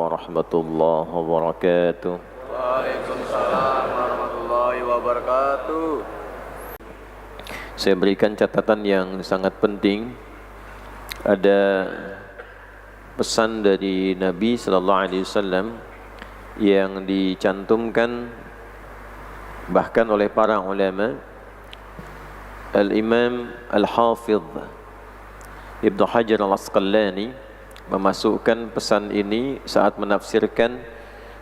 warahmatullahi wabarakatuh. Waalaikumsalam warahmatullahi wabarakatuh. Saya berikan catatan yang sangat penting. Ada pesan dari Nabi sallallahu alaihi wasallam yang dicantumkan bahkan oleh para ulama. Al-Imam Al-Hafidh Ibnu Hajar Al-Asqalani memasukkan pesan ini saat menafsirkan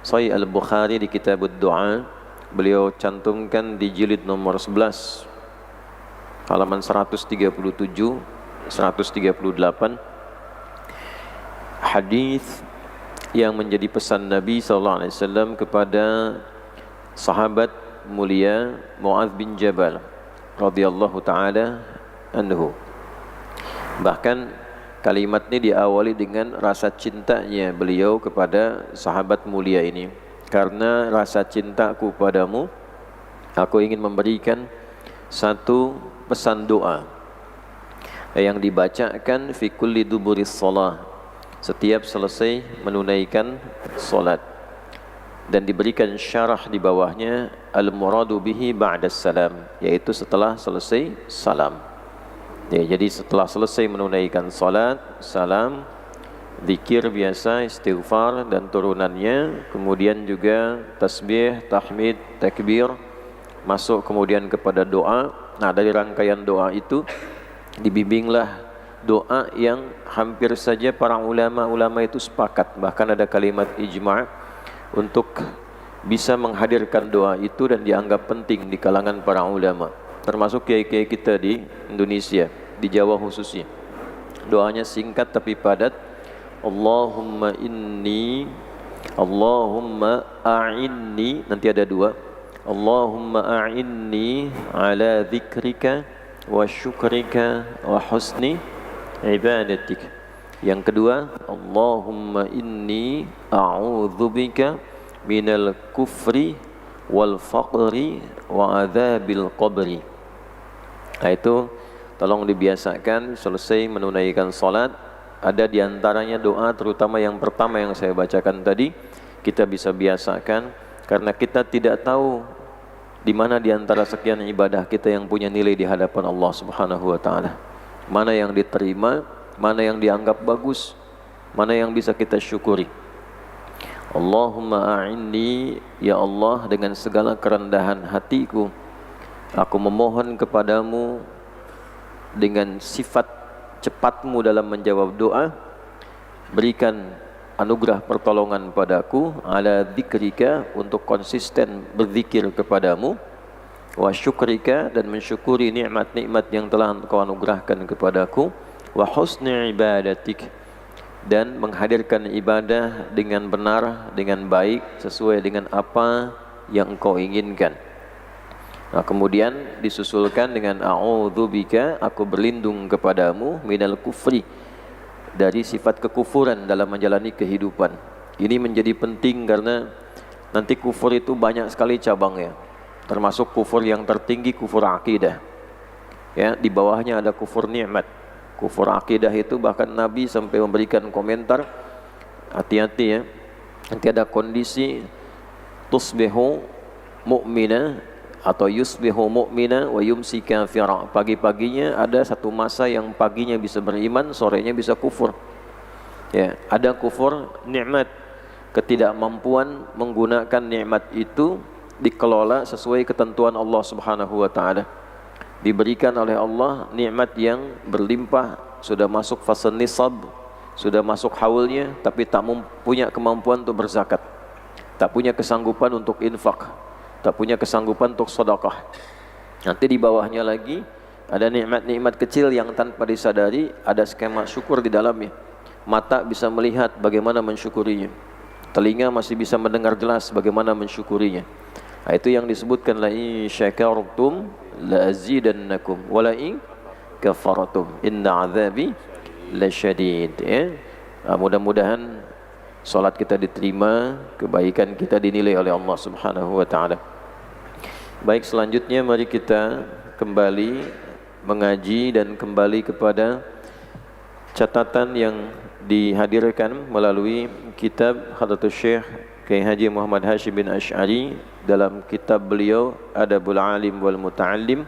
Sahih Al-Bukhari di Kitab Ad-Du'a. Beliau cantumkan di jilid nomor 11 halaman 137 138 hadis yang menjadi pesan Nabi sallallahu alaihi wasallam kepada sahabat mulia Mu'adz bin Jabal radhiyallahu taala anhu. Bahkan kalimat ini diawali dengan rasa cintanya beliau kepada sahabat mulia ini. Karena rasa cintaku padamu, aku ingin memberikan satu pesan doa yang dibacakan fi kulli duburis shalah, setiap selesai menunaikan salat, dan diberikan syarah di bawahnya al-muradu bihi ba'da salam, yaitu setelah selesai salam. Ya, jadi setelah selesai menunaikan salat, salam, zikir biasa, istighfar dan turunannya, kemudian juga tasbih, tahmid, takbir, masuk kemudian kepada doa. Nah, dari rangkaian doa itu dibimbinglah doa yang hampir saja para ulama itu sepakat, bahkan ada kalimat ijma' untuk bisa menghadirkan doa itu dan dianggap penting di kalangan para ulama, termasuk kiai-kiai kita di Indonesia, di Jawa khususnya. Doanya singkat tapi padat. Allahumma a'inni, nanti ada dua. Allahumma a'inni ala dzikrika wa syukrika wa husni ibadatik. Yang kedua, Allahumma inni a'udzubika minal kufri wal faqri wa adzabil qabri. Nah, itu tolong dibiasakan selesai menunaikan salat. Ada diantaranya doa, terutama yang pertama yang saya bacakan tadi, kita bisa biasakan, karena kita tidak tahu di mana di antara sekian ibadah kita yang punya nilai di hadapan Allah Subhanahu wa taala. Mana yang diterima, mana yang dianggap bagus, mana yang bisa kita syukuri. Allahumma a'inni, ya Allah, dengan segala kerendahan hatiku, aku memohon kepadamu dengan sifat cepatmu dalam menjawab doa, berikan anugerah pertolongan padaku, ala dzikrika, untuk konsisten berzikir kepadamu, wa syukrika, dan mensyukuri nikmat-nikmat yang telah Engkau anugerahkan kepadaku, wa husni ibadatik, dan menghadirkan ibadah dengan benar, dengan baik, sesuai dengan apa yang Engkau inginkan. Nah, kemudian disusulkan dengan a'udzubika, aku berlindung kepadamu, minal kufri, dari sifat kekufuran dalam menjalani kehidupan. Ini menjadi penting karena nanti kufur itu banyak sekali cabangnya, termasuk kufur yang tertinggi, kufur akidah. Ya, di bawahnya ada kufur nikmat. Kufur akidah itu bahkan Nabi sampai memberikan komentar, hati-hati ya, nanti ada kondisi tusbihu mu'mina atau yusbihu mu'mina wa yumsi kafira. Pagi-paginya ada satu masa yang paginya bisa beriman, sorenya bisa kufur. Ya, ada kufur nikmat, ketidakmampuan menggunakan nikmat itu dikelola sesuai ketentuan Allah Subhanahu wa taala. Diberikan oleh Allah nikmat yang berlimpah, sudah masuk fase nisab, sudah masuk haulnya, tapi tak punya kemampuan untuk berzakat, tak punya kesanggupan untuk infak, tak punya kesanggupan untuk sedekah. Nanti di bawahnya lagi ada nikmat-nikmat kecil yang tanpa disadari, ada skema syukur di dalamnya. Mata bisa melihat, bagaimana mensyukurinya. Telinga masih bisa mendengar jelas, bagaimana mensyukurinya. Nah, itu yang disebutkan la in syakartum la azidannakum wa la in kafartum inna azabi lasyadid. Ya. Nah, mudah-mudahan salat kita diterima, kebaikan kita dinilai oleh Allah Subhanahu wa taala. Baik, selanjutnya mari kita kembali mengaji dan kembali kepada catatan yang dihadirkan melalui kitab Hadratus Syekh Kiai Haji Muhammad Hashim bin Asy'ari dalam kitab beliau Adabul Alim wal Muta'allim,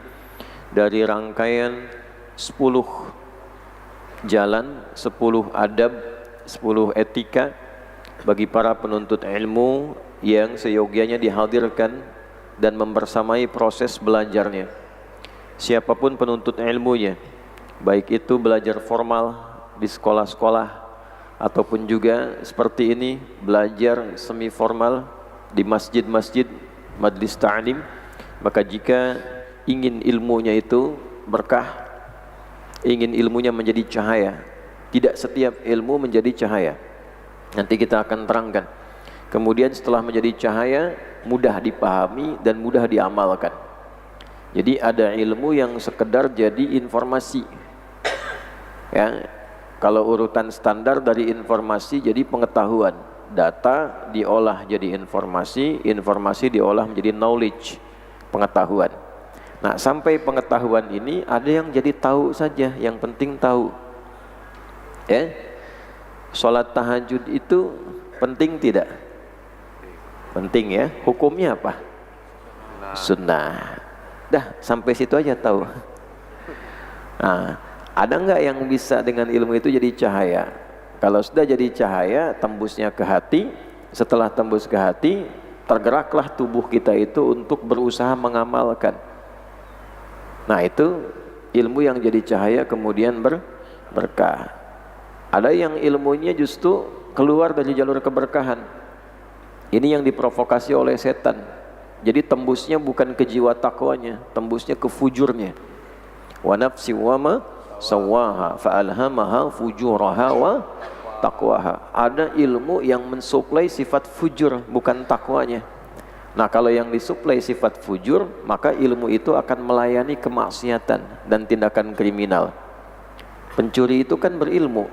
dari rangkaian 10 jalan, 10 adab, 10 etika bagi para penuntut ilmu yang seyogianya dihadirkan dan membersamai proses belajarnya. Siapapun penuntut ilmunya, baik itu belajar formal di sekolah-sekolah ataupun juga seperti ini belajar semi formal di masjid-masjid, majlis ta'lim, maka jika ingin ilmunya itu berkah, ingin ilmunya menjadi cahaya, tidak setiap ilmu menjadi cahaya. Nanti kita akan terangkan. Kemudian setelah menjadi cahaya, mudah dipahami dan mudah diamalkan. Jadi ada ilmu yang sekedar jadi informasi. Ya, kalau urutan standar dari informasi jadi pengetahuan. Data diolah jadi informasi, informasi diolah menjadi knowledge, pengetahuan. Nah, sampai pengetahuan ini ada yang jadi tahu saja, yang penting tahu. Ya. Salat tahajud itu penting tidak? Penting ya. Hukumnya apa? Sunnah. Dah, sampai situ aja tahu. Nah, ada enggak yang bisa dengan ilmu itu jadi cahaya? Kalau sudah jadi cahaya, tembusnya ke hati. Setelah tembus ke hati, tergeraklah tubuh kita itu untuk berusaha mengamalkan. Nah, itu ilmu yang jadi cahaya kemudian berkah. Ada yang ilmunya justru keluar dari jalur keberkahan. Ini yang diprovokasi oleh setan. Jadi tembusnya bukan ke jiwa takwanya, tembusnya ke fujurnya. Wa nafsi wa ma sawaha fa alhamaha fujuraha wa taqwaha. Ada ilmu yang mensuplai sifat fujur, bukan takwanya. Nah, kalau yang disuplai sifat fujur, maka ilmu itu akan melayani kemaksiatan dan tindakan kriminal. Pencuri itu kan berilmu.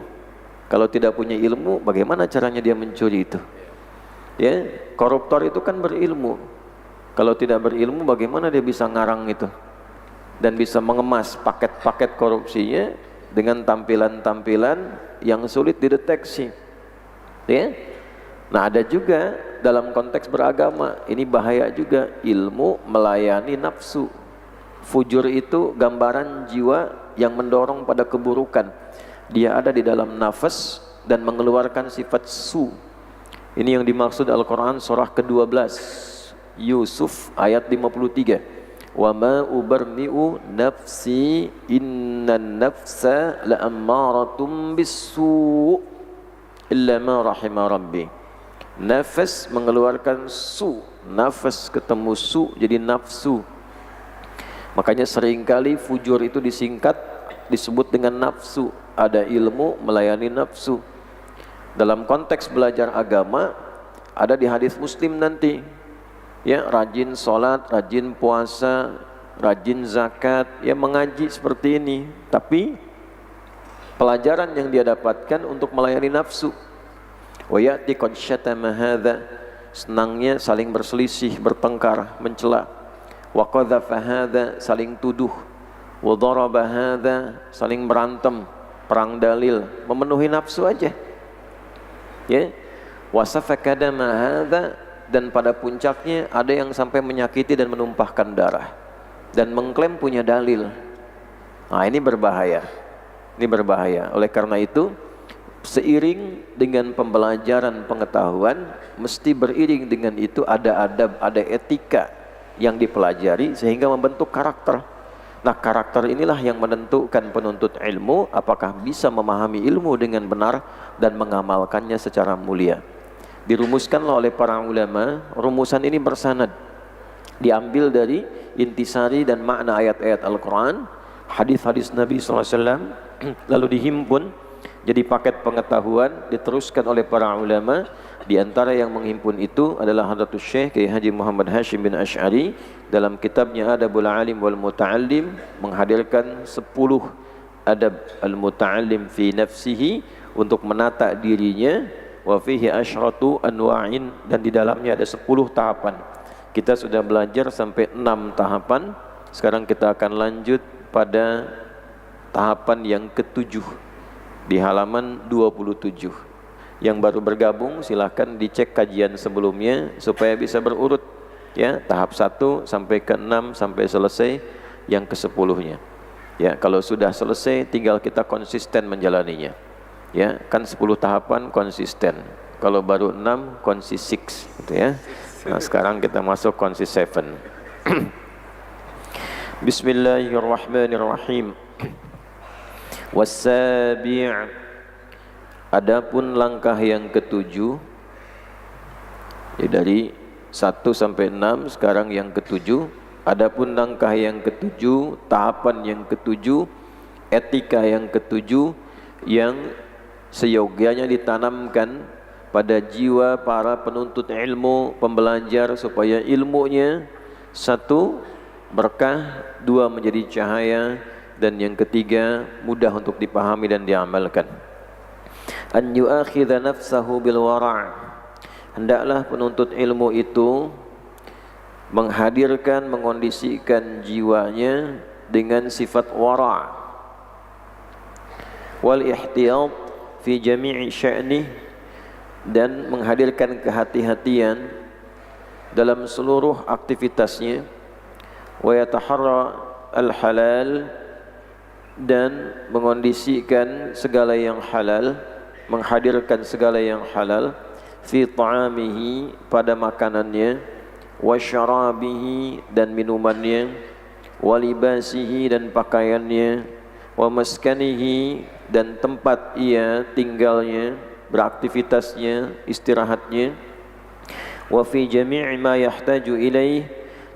Kalau tidak punya ilmu, bagaimana caranya dia mencuri itu? Ya, koruptor itu kan berilmu. Kalau tidak berilmu, bagaimana dia bisa ngarang itu? Dan bisa mengemas paket-paket korupsinya dengan tampilan-tampilan yang sulit dideteksi. Ya? Nah, ada juga dalam konteks beragama, ini bahaya juga, ilmu melayani nafsu. Fujur itu gambaran jiwa yang mendorong pada keburukan. Dia ada di dalam nafas dan mengeluarkan sifat su. Ini yang dimaksud Al-Quran surah ke-12 Yusuf ayat 53. Wa ma ubarni'u nafsi innan nafsa la'ammaratum bisu illa ma rahima rabbi. Nafas mengeluarkan su, nafas ketemu su jadi nafsu. Makanya seringkali fujur itu disingkat disebut dengan nafsu. Ada ilmu melayani nafsu. Dalam konteks belajar agama ada di hadis Muslim nanti. Ya, rajin sholat, rajin puasa, rajin zakat, ya mengaji seperti ini. Tapi pelajaran yang dia dapatkan untuk melayani nafsu. Wa ya'ti qad syatama hadza, senangnya saling berselisih, bertengkar, mencela. Wa qadhafa hadza, saling tuduh. Wa daraba hadza, saling berantem, perang dalil, memenuhi nafsu aja. Ya. Wa safaka dama hadza, dan pada puncaknya ada yang sampai menyakiti dan menumpahkan darah dan mengklaim punya dalil. Nah, ini berbahaya. Ini berbahaya. Oleh karena itu, seiring dengan pembelajaran pengetahuan, mesti beriring dengan itu ada adab, ada etika yang dipelajari sehingga membentuk karakter. Nah, karakter inilah yang menentukan penuntut ilmu apakah bisa memahami ilmu dengan benar dan mengamalkannya secara mulia. Dirumuskanlah oleh para ulama, rumusan ini bersanad, diambil dari intisari dan makna ayat-ayat Al-Quran, hadis-hadis Nabi SAW, lalu dihimpun jadi paket pengetahuan, diteruskan oleh para ulama. Di antara yang menghimpun itu adalah Hadratus Syekh Kiai Haji Muhammad Hashim bin Asy'ari dalam kitabnya Adabul Alim wal Muta'allim, menghadirkan 10 adab al-muta'allim fi nafsihi untuk menata dirinya. Wa fihi asyratu anwa'in, dan di dalamnya ada 10 tahapan. Kita sudah belajar sampai 6 tahapan. Sekarang kita akan lanjut pada tahapan yang ke-7. di halaman 27. Yang baru bergabung silahkan dicek kajian sebelumnya supaya bisa berurut ya, tahap 1 sampai ke 6 sampai selesai yang ke-10-nya. Ya, kalau sudah selesai tinggal kita konsisten menjalaninya. Ya, kan 10 tahapan konsisten. Kalau baru 6 konsis 6 gitu ya. Nah, sekarang kita masuk konsis 7. Bismillahirrahmanirrahim. Was-sabi', adapun langkah yang ke-7, ya dari 1 sampai 6, sekarang yang ke-7. Adapun langkah yang ke-7, tahapan yang ke-7, etika yang ke-7 yang seyogianya ditanamkan pada jiwa para penuntut ilmu, pembelajar, supaya ilmunya 1 berkah, 2 menjadi cahaya, dan yang ketiga mudah untuk dipahami dan diamalkan. An yu'akhidha nafsahu bil wara', hendaklah penuntut ilmu itu menghadirkan, mengondisikan jiwanya dengan sifat wara' wal ihtiyat fi jami'i sya'nih, dan menghadirkan kehati-hatian dalam seluruh aktivitasnya, wa yataharra al-halal, dan mengondisikan segala yang halal, menghadirkan segala yang halal, fi ta'amihi, pada makanannya, wa syarabihi, dan minumannya, wa libasihi, dan pakaiannya, wa maskanihi, dan tempat ia tinggalnya, beraktivitasnya, istirahatnya, wa fi jami'i ma yahtaju ilaih,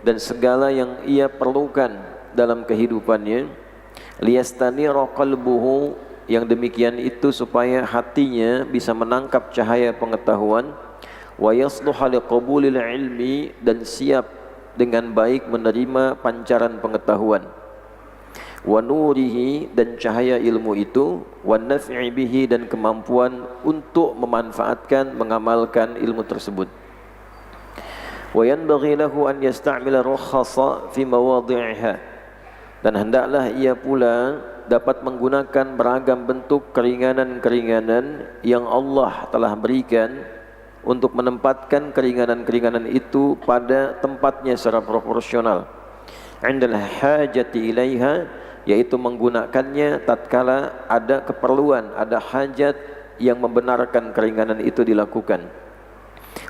dan segala yang ia perlukan dalam kehidupannya, liyastanira qalbuhu, yang demikian itu supaya hatinya bisa menangkap cahaya pengetahuan, wa yasluha liqabulil ilmi, dan siap dengan baik menerima pancaran pengetahuan, wa nurihi, dan cahaya ilmu itu, wa naf'i bihi, dan kemampuan untuk memanfaatkan, mengamalkan ilmu tersebut. Wa yanbaghi lahu an yasta'mila rukhasa fi mawadhi'iha, dan hendaklah ia pula dapat menggunakan beragam bentuk keringanan-keringanan yang Allah telah berikan untuk menempatkan keringanan-keringanan itu pada tempatnya secara proporsional. Indal hajati ilaiha, yaitu menggunakannya tatkala ada keperluan, ada hajat yang membenarkan keringanan itu dilakukan.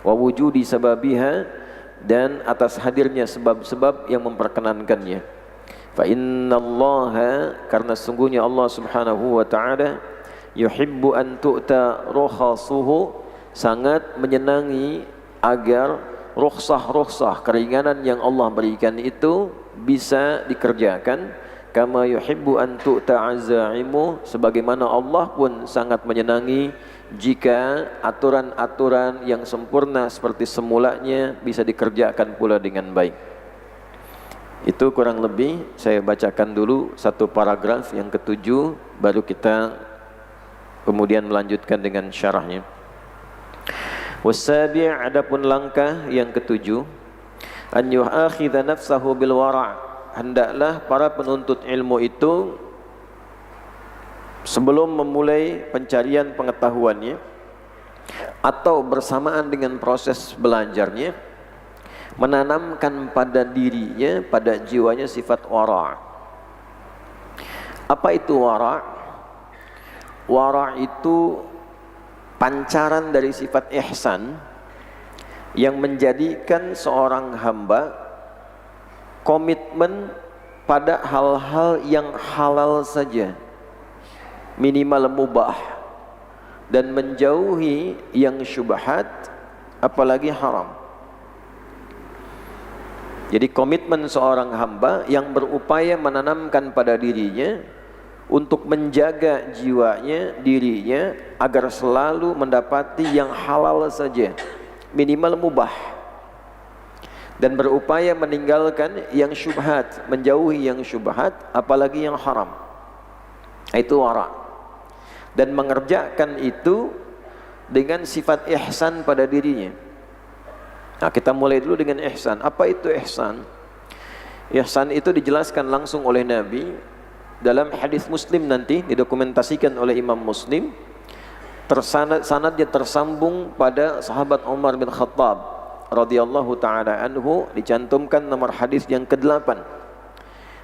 Wa wujudi sababiha, dan atas hadirnya sebab-sebab yang memperkenankannya. Fa innallaha, karena sungguhnya Allah Subhanahu wa ta'ala, yuhibbu an tu'ta rukhasuhu, sangat menyenangi agar rukhsah-rukhsah, keringanan yang Allah berikan itu bisa dikerjakan. Kama yuhibbu an tu'ta azaimu, sebagaimana Allah pun sangat menyenangi jika aturan-aturan yang sempurna seperti semulanya bisa dikerjakan pula dengan baik. Itu kurang lebih saya bacakan dulu satu paragraf yang ke-7, baru kita kemudian melanjutkan dengan syarahnya. Wasabi', adapun langkah yang ke-7, an yu'akhidha nafsahu bil wara', hendaklah para penuntut ilmu itu sebelum memulai pencarian pengetahuannya atau bersamaan dengan proses belajarnya, menanamkan pada dirinya, pada jiwanya sifat wara'. Apa itu wara'? Wara' itu pancaran dari sifat ihsan yang menjadikan seorang hamba komitmen pada hal-hal yang halal saja, minimal mubah, dan menjauhi yang syubhat, apalagi haram. Jadi komitmen seorang hamba yang berupaya menanamkan pada dirinya untuk menjaga jiwanya, dirinya, agar selalu mendapati yang halal saja, minimal mubah, dan berupaya meninggalkan yang syubhat, menjauhi yang syubhat, apalagi yang haram. Itu wara'. Dan mengerjakan itu dengan sifat ihsan pada dirinya. Nah, kita mulai dulu dengan ihsan. Apa itu ihsan? Ihsan itu dijelaskan langsung oleh Nabi dalam hadis Muslim nanti didokumentasikan oleh Imam Muslim, sanadnya tersambung pada sahabat Umar bin Khattab radhiyallahu taala anhu, dicantumkan nomor hadis yang ke-8.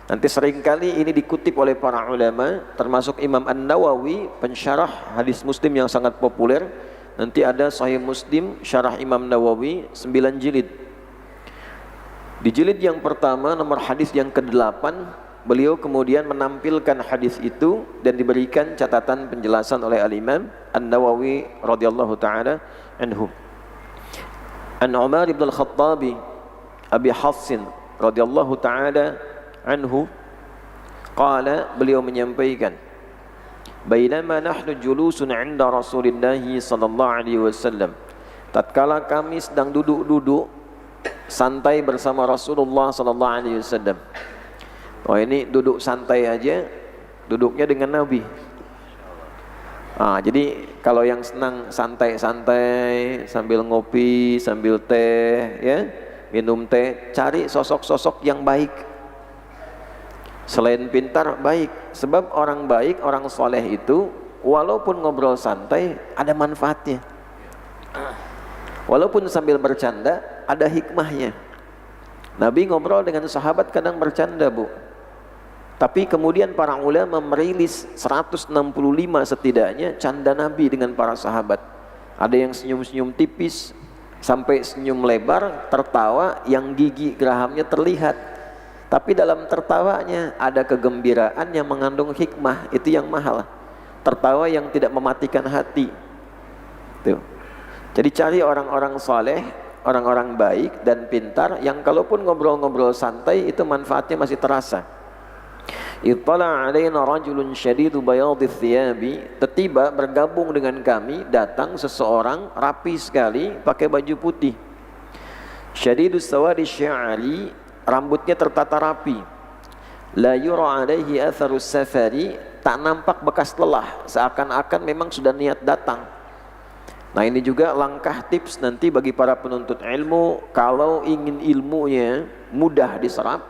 Nanti seringkali ini dikutip oleh para ulama, termasuk Imam An-Nawawi, pensyarah hadis Muslim yang sangat populer. Nanti ada Sahih Muslim syarah Imam Nawawi 9 jilid. Di jilid yang pertama nomor hadis yang ke-8, beliau kemudian menampilkan hadis itu dan diberikan catatan penjelasan oleh Al-Imam An-Nawawi radhiyallahu taala anhu. An Umar ibn al-Khattabi Abi Hafsin radhiyallahu taala anhu qala, beliau menyampaikan, bainama nahnu julusun 'inda Rasulillah sallallahu alaihi wasallam, tatkala kami sedang duduk-duduk santai bersama Rasulullah sallallahu alaihi wasallam. Oh, ini duduk santai aja, duduknya dengan Nabi. Jadi kalau yang senang santai-santai sambil ngopi, sambil teh, ya, minum teh, cari sosok-sosok yang baik. Selain pintar, baik. Sebab orang baik, orang soleh itu walaupun ngobrol santai ada manfaatnya. Walaupun sambil bercanda ada hikmahnya. Nabi ngobrol dengan sahabat kadang bercanda, Bu. Tapi kemudian para ulama merilis 165 setidaknya canda Nabi dengan para sahabat. Ada yang senyum-senyum tipis, sampai senyum lebar, tertawa yang gigi gerahamnya terlihat. Tapi dalam tertawanya ada kegembiraan yang mengandung hikmah, itu yang mahal. Tertawa yang tidak mematikan hati. Tuh. Jadi cari orang-orang saleh, orang-orang baik dan pintar yang kalaupun ngobrol-ngobrol santai itu manfaatnya masih terasa. Ittala alaina rajulun syadidu bayadith thiyabi, tiba bergabung dengan kami, datang seseorang rapi sekali pakai baju putih. Syadidus sawadi sya'ali, rambutnya tertata rapi. La yura alaihi atharus safari, tak nampak bekas lelah, seakan-akan memang sudah niat datang. Nah, ini juga langkah tips nanti bagi para penuntut ilmu, kalau ingin ilmunya mudah diserap,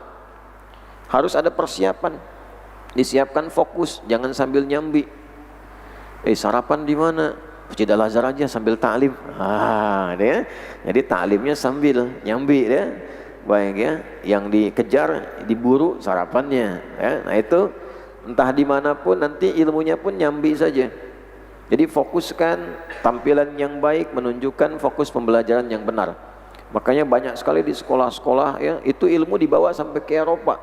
harus ada persiapan. Disiapkan fokus, jangan sambil nyambi. Sarapan di mana? Masjid Al-Azhar aja sambil ta'lim. Ya. Jadi ta'limnya sambil nyambi ya. Baik ya, yang dikejar diburu sarapannya ya. Nah, itu entah dimanapun nanti ilmunya pun nyambi saja. Jadi fokuskan tampilan yang baik, menunjukkan fokus pembelajaran yang benar. Makanya banyak sekali di sekolah-sekolah ya, itu ilmu dibawa sampai ke Eropa.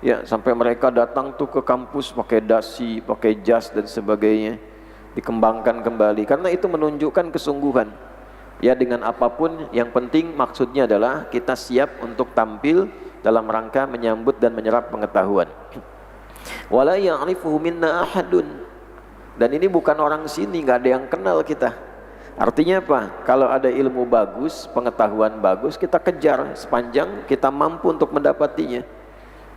Ya, sampai mereka datang tuh ke kampus pakai dasi, pakai jas dan sebagainya, dikembangkan kembali karena itu menunjukkan kesungguhan. Ya, dengan apapun yang penting maksudnya adalah kita siap untuk tampil dalam rangka menyambut dan menyerap pengetahuan. Wala ya'rifuhu minna ahadun, dan ini bukan orang sini, nggak ada yang kenal kita. Artinya apa? Kalau ada ilmu bagus, pengetahuan bagus, kita kejar sepanjang kita mampu untuk mendapatinya.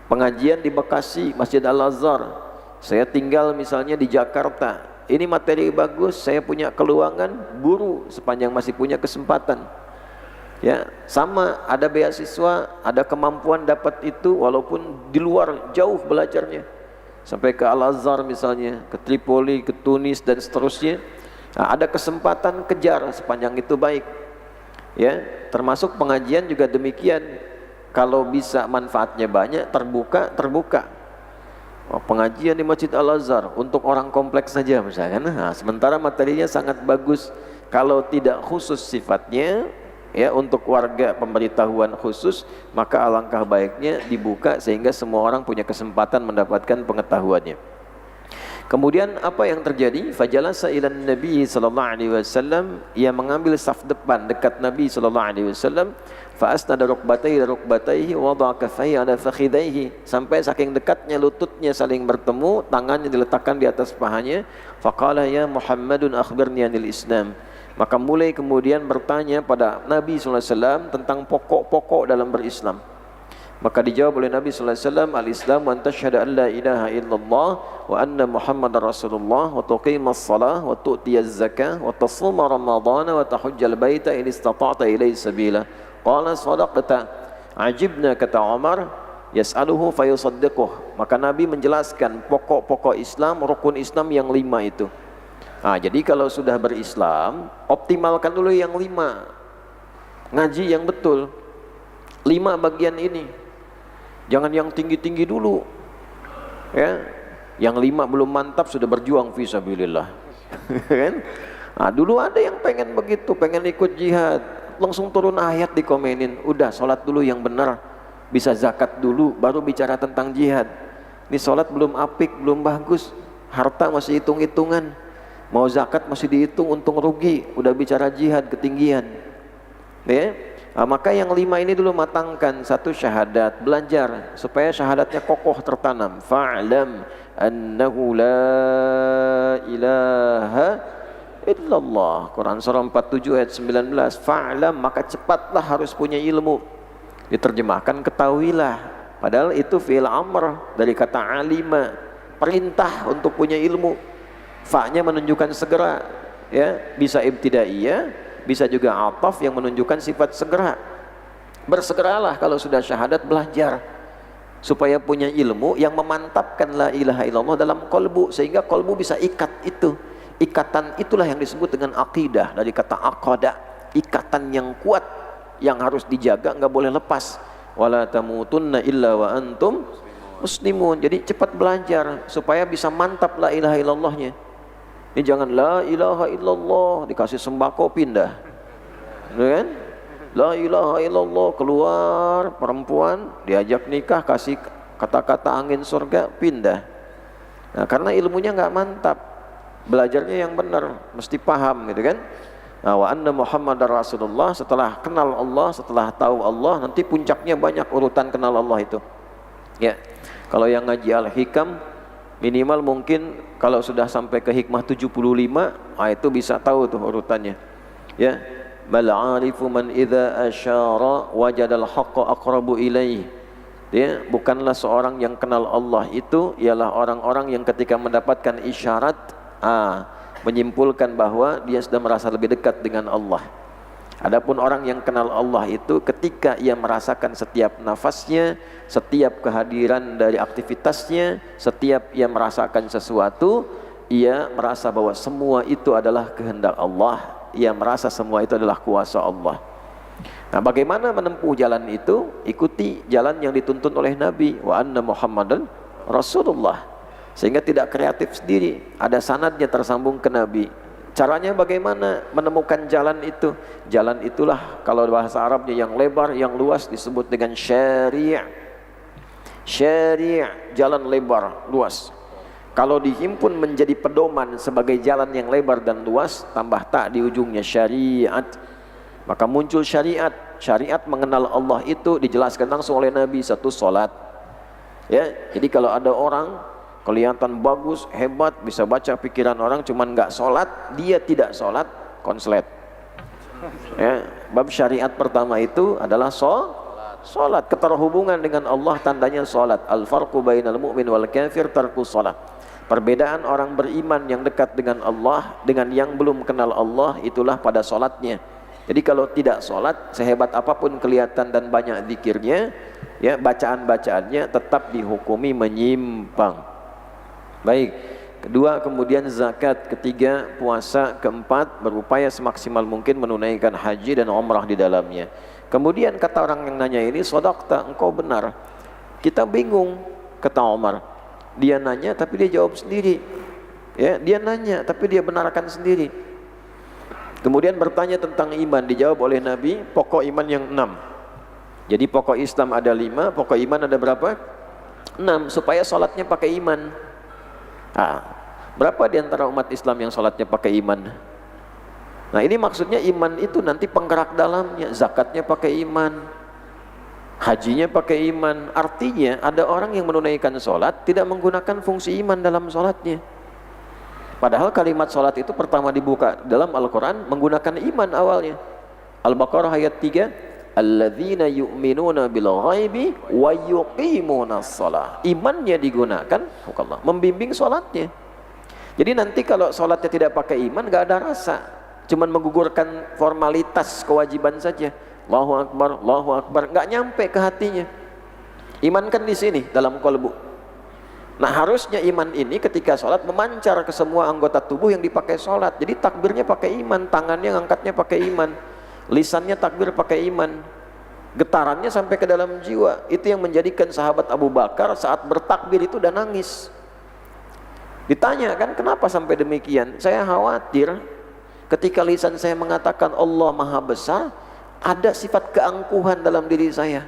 Pengajian di Bekasi, Masjid Al-Azhar, saya tinggal misalnya di Jakarta, ini materi bagus, saya punya keluangan, buru sepanjang masih punya kesempatan. Ya, sama ada beasiswa, ada kemampuan dapat itu walaupun di luar jauh belajarnya. Sampai ke Al-Azhar misalnya, ke Tripoli, ke Tunis dan seterusnya. Nah, ada kesempatan, kejar sepanjang itu baik. Ya, termasuk pengajian juga demikian. Kalau bisa manfaatnya banyak, terbuka. Pengajian di Masjid Al-Azhar untuk orang kompleks saja misalkan. Nah, sementara materinya sangat bagus. Kalau tidak khusus sifatnya, ya untuk warga pemberitahuan khusus, maka alangkah baiknya dibuka sehingga semua orang punya kesempatan mendapatkan pengetahuannya. Kemudian apa yang terjadi? Fajalasa ilan Nabi sallallahu alaihi wasallam, ia mengambil saf depan dekat Nabi sallallahu alaihi wasallam, fa asnada rukbatayhi wa wada'a kaffayhi ala fakhidayhi, sampai saking dekatnya lututnya saling bertemu, tangannya diletakkan di atas pahanya. Faqala ya Muhammadun akhbirni anil Islam, maka mulai kemudian bertanya pada Nabi sallallahu alaihi wasallam tentang pokok-pokok dalam berislam. Maka dijawab oleh Nabi sallallahu alaihi wasallam, al-Islam wa tashhadu an la ilaha illallah wa anna Muhammadar Rasulullah wa tuqimas shalah wa tu'tiyaz zakah wa tasuma ramadhana wa tahujjal baita in istata'ta ilaihi sabila. Qala sadaqta. Ajibna, kata Umar, yas'aluhu fayusaddiquh. Maka Nabi menjelaskan pokok-pokok Islam, rukun Islam yang 5 itu. Jadi kalau sudah berislam, optimalkan dulu yang 5. Ngaji yang betul 5 bagian ini. Jangan yang tinggi-tinggi dulu. Ya. Yang 5 belum mantap sudah berjuang fisabilillah. Kan? Dulu ada yang pengen begitu, pengen ikut jihad, langsung turun ayat dikomenin, udah sholat dulu yang benar, bisa zakat dulu, baru bicara tentang jihad. Ini sholat belum apik, belum bagus, harta masih hitung-hitungan, mau zakat masih dihitung untung rugi, udah bicara jihad ketinggian. Ya? Maka yang 5 ini dulu matangkan. 1 syahadat, belajar supaya syahadatnya kokoh tertanam. Fa'lam annahu la ilaha illallah. Quran surah 47 ayat 19. Fa'lam, maka cepatlah harus punya ilmu. Diterjemahkan ketahuilah. Padahal itu fi'il amr dari kata alima, perintah untuk punya ilmu. Fa-nya menunjukkan segera, ya, bisa ibtidaiyah, bisa juga ataf yang menunjukkan sifat segera. Bersegeralah kalau sudah syahadat, belajar supaya punya ilmu yang memantapkan la ilaha illallah dalam kolbu, sehingga kolbu bisa ikat itu. Ikatan itulah yang disebut dengan akidah, dari kata aqada, ikatan yang kuat yang harus dijaga, nggak boleh lepas. Wala tamutunna illa wa antum muslimun. Jadi cepat belajar supaya bisa mantap la ilaha illallahnya. Ini jangan la ilaha illallah dikasih sembako pindah, kan? La ilaha illallah keluar perempuan diajak nikah kasih kata-kata angin surga pindah. Karena ilmunya nggak mantap. Belajarnya yang benar, mesti paham gitu kan. Wa anna Muhammadar Rasulullah, setelah kenal Allah, setelah tahu Allah, nanti puncaknya banyak urutan kenal Allah itu. Ya. Kalau yang ngaji Al-Hikam minimal mungkin kalau sudah sampai ke hikmah 75, itu bisa tahu tuh urutannya. Ya. Bal 'arifu man idza asyara wajadal haqqa aqrabu ilaih. Ya, bukanlah seorang yang kenal Allah itu ialah orang-orang yang ketika mendapatkan isyarat menyimpulkan bahwa dia sudah merasa lebih dekat dengan Allah. Adapun orang yang kenal Allah itu ketika ia merasakan setiap nafasnya, setiap kehadiran dari aktivitasnya, setiap ia merasakan sesuatu, ia merasa bahwa semua itu adalah kehendak Allah, ia merasa semua itu adalah kuasa Allah. Bagaimana menempuh jalan itu? Ikuti jalan yang dituntun oleh Nabi, wa anna Muhammadan Rasulullah. Sehingga tidak kreatif sendiri, ada sanadnya tersambung ke Nabi. Caranya bagaimana menemukan jalan itu? Jalan itulah kalau bahasa Arabnya yang lebar, yang luas disebut dengan syari'. Syari', jalan lebar, luas. Kalau dihimpun menjadi pedoman sebagai jalan yang lebar dan luas, tambah tak di ujungnya syariat, maka muncul syariat. Syariat mengenal Allah itu dijelaskan langsung oleh Nabi, satu salat. Ya, jadi kalau ada orang kelihatan bagus, hebat, bisa baca pikiran orang, cuman nggak sholat, dia tidak sholat, konslet. Ya, bab syariat pertama itu adalah sholat. Keterhubungan dengan Allah tandanya sholat. Al-farqu bainal mu'min wal kafir tarkus sholat. Perbedaan orang beriman yang dekat dengan Allah dengan yang belum kenal Allah itulah pada sholatnya. Jadi kalau tidak sholat, sehebat apapun kelihatan dan banyak zikirnya, ya, bacaan-bacaannya tetap dihukumi menyimpang. Baik, kedua kemudian zakat, ketiga puasa, keempat berupaya semaksimal mungkin menunaikan haji dan umrah di dalamnya. Kemudian kata orang yang nanya ini, sodaqta, engkau benar. Kita bingung, kata Umar. Dia nanya tapi dia jawab sendiri. Ya, dia nanya tapi dia benarkan sendiri. Kemudian bertanya tentang iman, dijawab oleh Nabi, pokok iman yang 6. Jadi pokok Islam ada 5, pokok iman ada berapa? 6, supaya sholatnya pakai iman. Berapa di antara umat Islam yang sholatnya pakai iman? Nah, ini maksudnya iman itu nanti penggerak dalamnya. Zakatnya pakai iman, hajinya pakai iman. Artinya ada orang yang menunaikan sholat tidak menggunakan fungsi iman dalam sholatnya. Padahal kalimat sholat itu pertama dibuka dalam Al-Quran menggunakan iman awalnya. Al-Baqarah ayat 3, alladzina yu'minuna bil ghaibi wa yuqimunas shalah. Imannya digunakan membimbing salatnya. Jadi nanti kalau salatnya tidak pakai iman, enggak ada rasa, cuman menggugurkan formalitas kewajiban saja. Allahu akbar, enggak nyampe ke hatinya. Iman kan di sini dalam kolbu. Nah harusnya iman ini ketika sholat memancar ke semua anggota tubuh yang dipakai sholat. Jadi takbirnya pakai iman, tangannya ngangkatnya pakai iman, lisannya takbir pakai iman, getarannya sampai ke dalam jiwa. Itu yang menjadikan sahabat Abu Bakar saat bertakbir itu udah nangis. Ditanya kan kenapa sampai demikian? Saya khawatir ketika lisan saya mengatakan Allah Maha Besar, ada sifat keangkuhan dalam diri saya.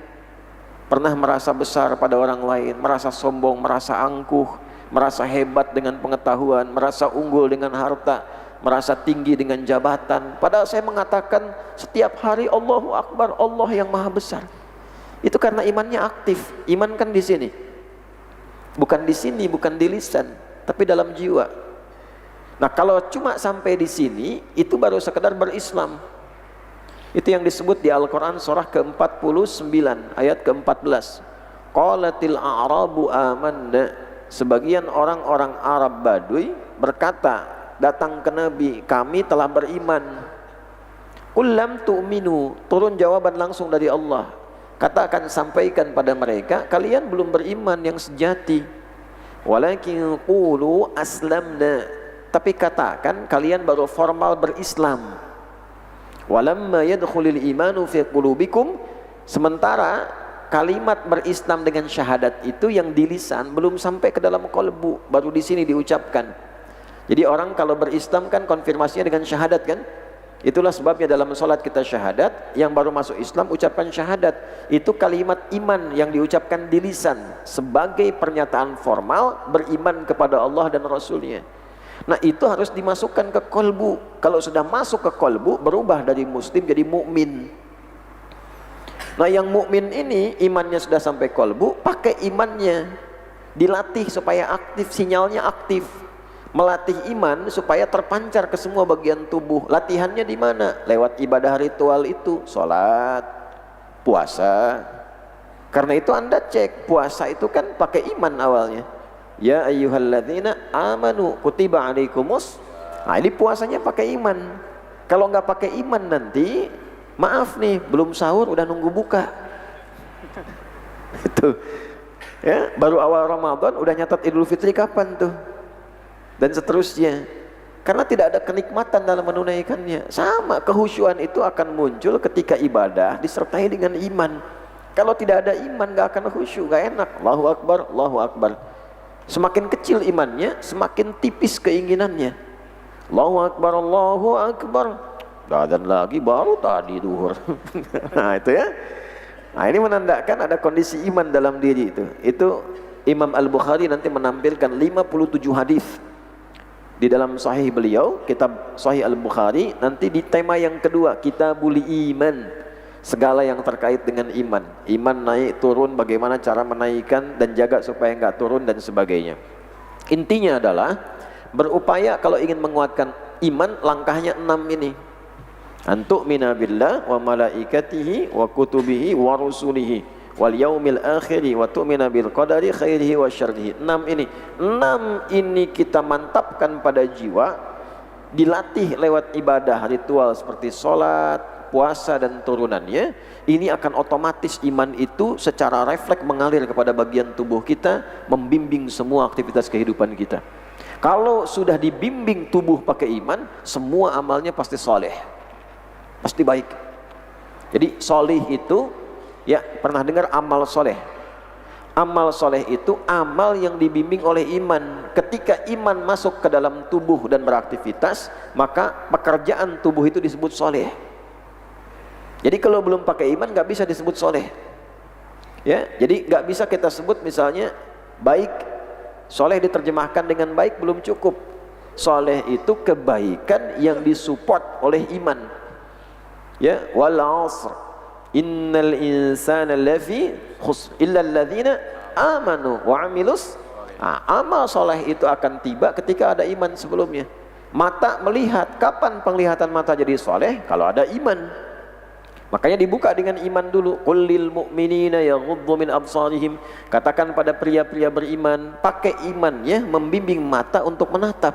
Pernah merasa besar pada orang lain, merasa sombong, merasa angkuh, merasa hebat dengan pengetahuan, merasa unggul dengan harta, merasa tinggi dengan jabatan. Padahal saya mengatakan setiap hari Allahu Akbar, Allah yang Maha Besar. Itu karena imannya aktif. Iman kan di sini, bukan di sini, bukan di lisan, tapi dalam jiwa. Nah kalau cuma sampai di sini, itu baru sekedar berislam. Itu yang disebut di Al-Quran surah ke-49 ayat ke-14. Qalatil a'rabu amanna. Sebagian orang-orang Arab Badui berkata, datang ke Nabi, kami telah beriman. Qul lam tu'minu. Turun jawaban langsung dari Allah. Katakan, sampaikan pada mereka, kalian belum beriman yang sejati. Walakin qulu aslamna. Tapi katakan kalian baru formal berislam. Walamma yadkhulul imanu fi qulubikum. Sementara kalimat berislam dengan syahadat itu yang di lisan belum sampai ke dalam kolbu, baru di sini diucapkan. Jadi orang kalau berislam kan konfirmasinya dengan syahadat kan? Itulah sebabnya dalam sholat kita syahadat, yang baru masuk Islam ucapkan syahadat. Itu kalimat iman yang diucapkan di lisan sebagai pernyataan formal beriman kepada Allah dan Rasulnya. Nah itu harus dimasukkan ke kolbu. Kalau sudah masuk ke kolbu, berubah dari muslim jadi mukmin. Nah yang mukmin ini imannya sudah sampai kolbu, pakai imannya, dilatih supaya aktif, sinyalnya aktif. Melatih iman supaya terpancar ke semua bagian tubuh. Latihannya di mana? Lewat ibadah ritual itu, sholat, puasa. Karena itu Anda cek, puasa itu kan pakai iman awalnya. Ya ayyuhalladzina amanu kutiba alaikumus. Nah ini puasanya pakai iman. Kalau nggak pakai iman nanti, maaf nih, belum sahur udah nunggu buka. Itu ya, baru awal Ramadan udah nyatat Idul Fitri kapan tuh, dan seterusnya. Karena tidak ada kenikmatan dalam menunaikannya. Sama, kehusyuan itu akan muncul ketika ibadah disertai dengan iman. Kalau tidak ada iman nggak akan khusyuk, nggak enak. Allahu Akbar, Allahu Akbar. Semakin kecil imannya, semakin tipis keinginannya. Allahu Akbar, Allahu Akbar. Dan lagi baru tadi duhur. Nah itu ya. Nah ini menandakan ada kondisi iman dalam diri itu. Itu Imam Al-Bukhari nanti menampilkan 57 hadis di dalam sahih beliau, kitab Sahih Al-Bukhari. Nanti di tema yang kedua, Kitabul Iman. Segala yang terkait dengan iman. Iman naik turun, bagaimana cara menaikkan dan jaga supaya enggak turun dan sebagainya. Intinya adalah berupaya kalau ingin menguatkan iman, langkahnya 6 ini. Antu'mina billah wa malaikatihi wa kutubihi wa rusulihi wal yaumil akhiri wa tu'mina bil qadari khairihi wa syarrihi. 6 ini. 6 ini kita mantapkan pada jiwa, dilatih lewat ibadah ritual seperti sholat, puasa dan turunannya. Ini akan otomatis iman itu secara refleks mengalir kepada bagian tubuh kita, membimbing semua aktivitas kehidupan kita. Kalau sudah dibimbing tubuh pakai iman, semua amalnya pasti soleh, pasti baik. Jadi soleh itu, ya pernah dengar amal soleh? Amal soleh itu amal yang dibimbing oleh iman. Ketika iman masuk ke dalam tubuh dan beraktivitas, maka pekerjaan tubuh itu disebut soleh. Jadi kalau belum pakai iman nggak bisa disebut soleh, ya. Jadi nggak bisa kita sebut misalnya baik. Soleh diterjemahkan dengan baik belum cukup. Soleh itu kebaikan yang disupport oleh iman. Ya, wal 'asr innal insana lafi khusr illa alladzina amanu wa 'amilus. Nah, amal soleh itu akan tiba ketika ada iman sebelumnya. Mata melihat, kapan penglihatan mata jadi soleh? Kalau ada iman. Makanya dibuka dengan iman dulu. Qul lil mu'minina yaghuddu min absarihim. Katakan pada pria-pria beriman, pakai imannya membimbing mata untuk menatap.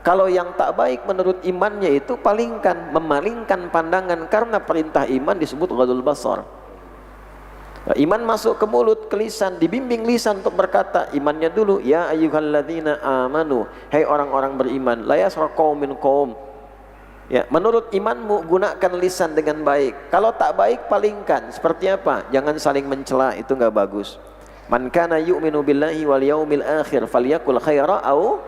Kalau yang tak baik menurut imannya itu palingkan, memalingkan pandangan, karena perintah iman disebut ghadul basar. Iman masuk ke mulut, ke lisan, dibimbing lisan untuk berkata imannya dulu. Ya ayyuhalladzina amanu, hai orang-orang beriman, la yasra qaumin qaum. Ya, menurut imanmu gunakan lisan dengan baik. Kalau tak baik palingkan. Seperti apa? Jangan saling mencela, itu enggak bagus. Man kana yu'minu billahi wal yaumil akhir falyakul khaira au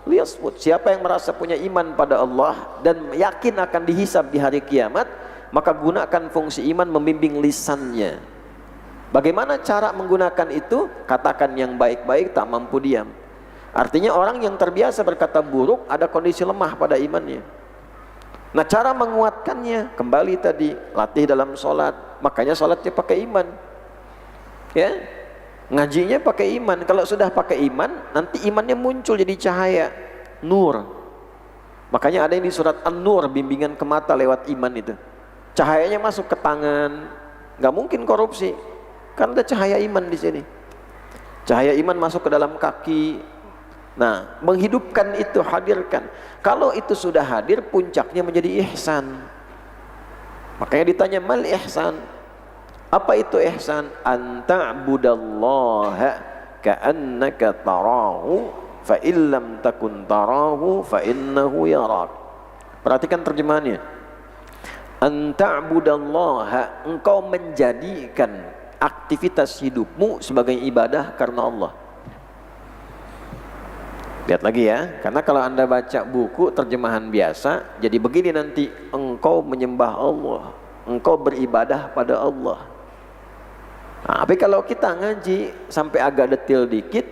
liyasmut. Siapa yang merasa punya iman pada Allah dan yakin akan dihisab di hari kiamat, maka gunakan fungsi iman membimbing lisannya. Bagaimana cara menggunakan itu? Katakan yang baik-baik, tak mampu diam. Artinya orang yang terbiasa berkata buruk ada kondisi lemah pada imannya. Nah, cara menguatkannya kembali tadi, latih dalam sholat. Makanya sholatnya pakai iman, ya, ngajinya pakai iman. Kalau sudah pakai iman, nanti imannya muncul jadi cahaya, nur. Makanya ada yang di surat An-Nur, bimbingan ke mata lewat iman itu. Cahayanya masuk ke tangan, nggak mungkin korupsi. Kan ada cahaya iman di sini. Cahaya iman masuk ke dalam kaki. Nah, menghidupkan itu, hadirkan. Kalau itu sudah hadir, puncaknya menjadi ihsan. Makanya ditanya mal ihsan. Apa itu ihsan? An ta'budallaha ka'annaka tarahu fa illam takun tarahu fa innahu yarak. Perhatikan terjemahannya. An ta'budallaha, engkau menjadikan aktivitas hidupmu sebagai ibadah karena Allah. Lihat lagi ya, karena kalau Anda baca buku terjemahan biasa, jadi begini nanti, engkau menyembah Allah, engkau beribadah pada Allah. Nah, tapi kalau kita ngaji sampai agak detil dikit,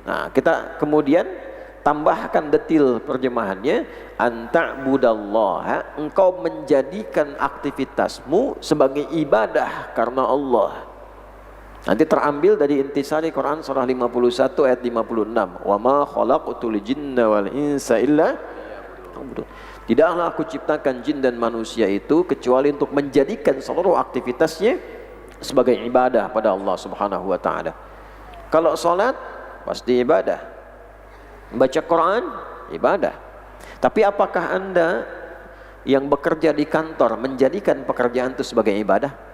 nah kita kemudian tambahkan detil terjemahannya, anta'budallaha, engkau menjadikan aktivitasmu sebagai ibadah karena Allah. Nanti terambil dari intisari Quran surah 51 ayat 56. Wa ma khalaqtul jinna wal insa illa liya'budun. Tidaklah aku ciptakan jin dan manusia itu kecuali untuk menjadikan seluruh aktivitasnya sebagai ibadah pada Allah Subhanahu wa taala. Kalau salat pasti ibadah. Baca Quran ibadah. Tapi apakah Anda yang bekerja di kantor menjadikan pekerjaan itu sebagai ibadah?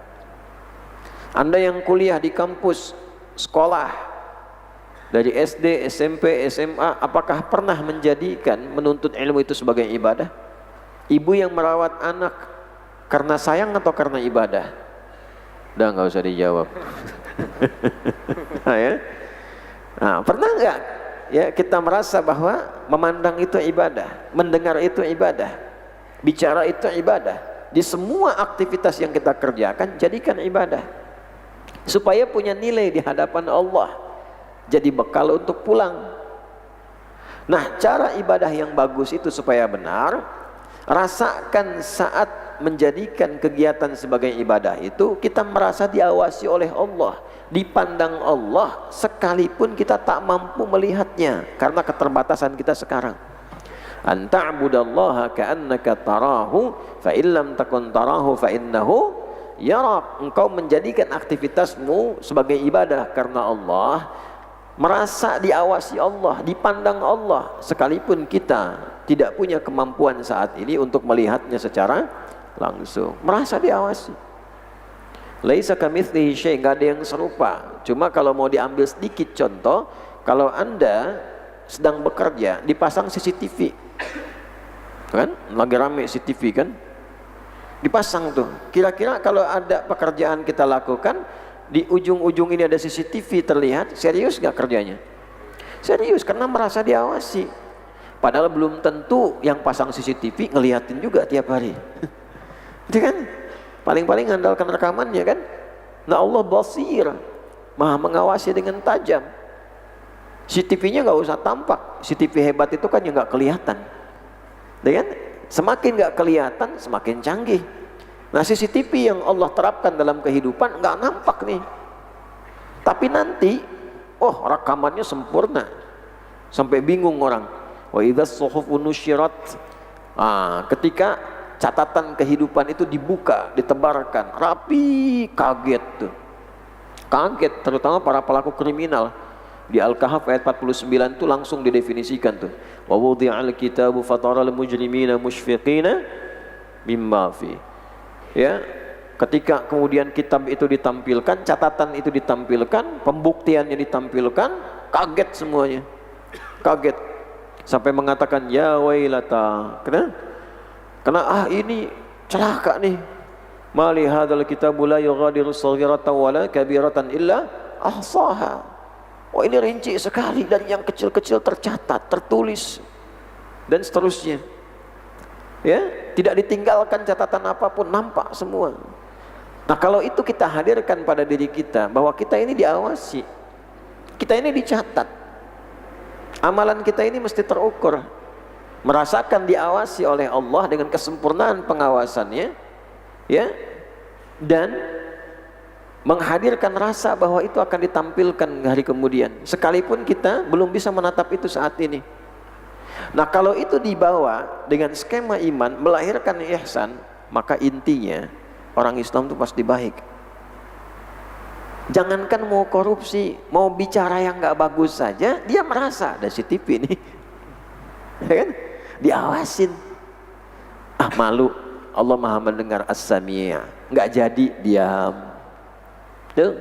Anda yang kuliah di kampus, sekolah, dari SD, SMP, SMA, apakah pernah menjadikan menuntut ilmu itu sebagai ibadah? Ibu yang merawat anak karena sayang atau karena ibadah? Udah nggak usah dijawab. Nah, ya? Nah, pernah nggak ya kita merasa bahwa memandang itu ibadah, mendengar itu ibadah, bicara itu ibadah? Di semua aktivitas yang kita kerjakan jadikan ibadah, supaya punya nilai di hadapan Allah, jadi bekal untuk pulang. Nah, cara ibadah yang bagus itu supaya benar, rasakan saat menjadikan kegiatan sebagai ibadah itu kita merasa diawasi oleh Allah, dipandang Allah, sekalipun kita tak mampu melihatnya karena keterbatasan kita sekarang. An ta'budallaha ka'annaka tarahu fa illam takun tarahu fa innahu yarak. Engkau menjadikan aktivitasmu sebagai ibadah karena Allah, merasa diawasi Allah, dipandang Allah, sekalipun kita tidak punya kemampuan saat ini untuk melihatnya secara langsung, merasa diawasi. Laisa kamitslihi syai', enggak ada yang serupa. Cuma kalau mau diambil sedikit contoh, kalau Anda sedang bekerja, dipasang CCTV, kan? Lagi rame CCTV kan? Dipasang tuh. Kira-kira kalau ada pekerjaan kita lakukan, di ujung-ujung ini ada CCTV terlihat, serius gak kerjanya? Serius, karena merasa diawasi. Padahal belum tentu yang pasang CCTV ngeliatin juga tiap hari. Itu kan? Paling-paling andalkan rekamannya kan? Nah, Allah basir, maha mengawasi dengan tajam. CCTV-nya gak usah tampak. CCTV hebat itu kan yang gak kelihatan. Ya kan? Semakin gak kelihatan, semakin canggih. Nah, CCTV yang Allah terapkan dalam kehidupan gak nampak nih. Tapi nanti, oh rekamannya sempurna, sampai bingung orang. Wa idzas suhufu nusyirat. Ketika catatan kehidupan itu dibuka, ditebarkan, rapi, kaget tuh. Kaget, terutama para pelaku kriminal. Di Al-Kahf ayat 49 itu langsung didefinisikan tuh. Wa wudi'al kitabu fataral mujrimina musyfiqina mimma fi. Ya. Ketika kemudian kitab itu ditampilkan, catatan itu ditampilkan, pembuktiannya ditampilkan, kaget semuanya. Kaget. Sampai mengatakan ya wailata. Karena ini celaka nih. Mali hadzal kitabu la yughadiru shaghiratan wala kabiratan illa ahsaha. Oh, ini rinci sekali, dari yang kecil-kecil tercatat, tertulis dan seterusnya. Ya, tidak ditinggalkan catatan apapun, nampak semua. Nah, kalau itu kita hadirkan pada diri kita, bahwa kita ini diawasi, kita ini dicatat, amalan kita ini mesti terukur, merasakan diawasi oleh Allah dengan kesempurnaan pengawasannya, ya, dan menghadirkan rasa bahwa itu akan ditampilkan hari kemudian, sekalipun kita belum bisa menatap itu saat ini. Nah, kalau itu dibawa dengan skema iman melahirkan ihsan, maka intinya orang Islam itu pasti baik. Jangankan mau korupsi, mau bicara yang nggak bagus saja, dia merasa ada CCTV nih, ya kan? Diawasin. Ah, malu, Allah Maha mendengar, as-sami'. Nggak jadi, diam. Tuh.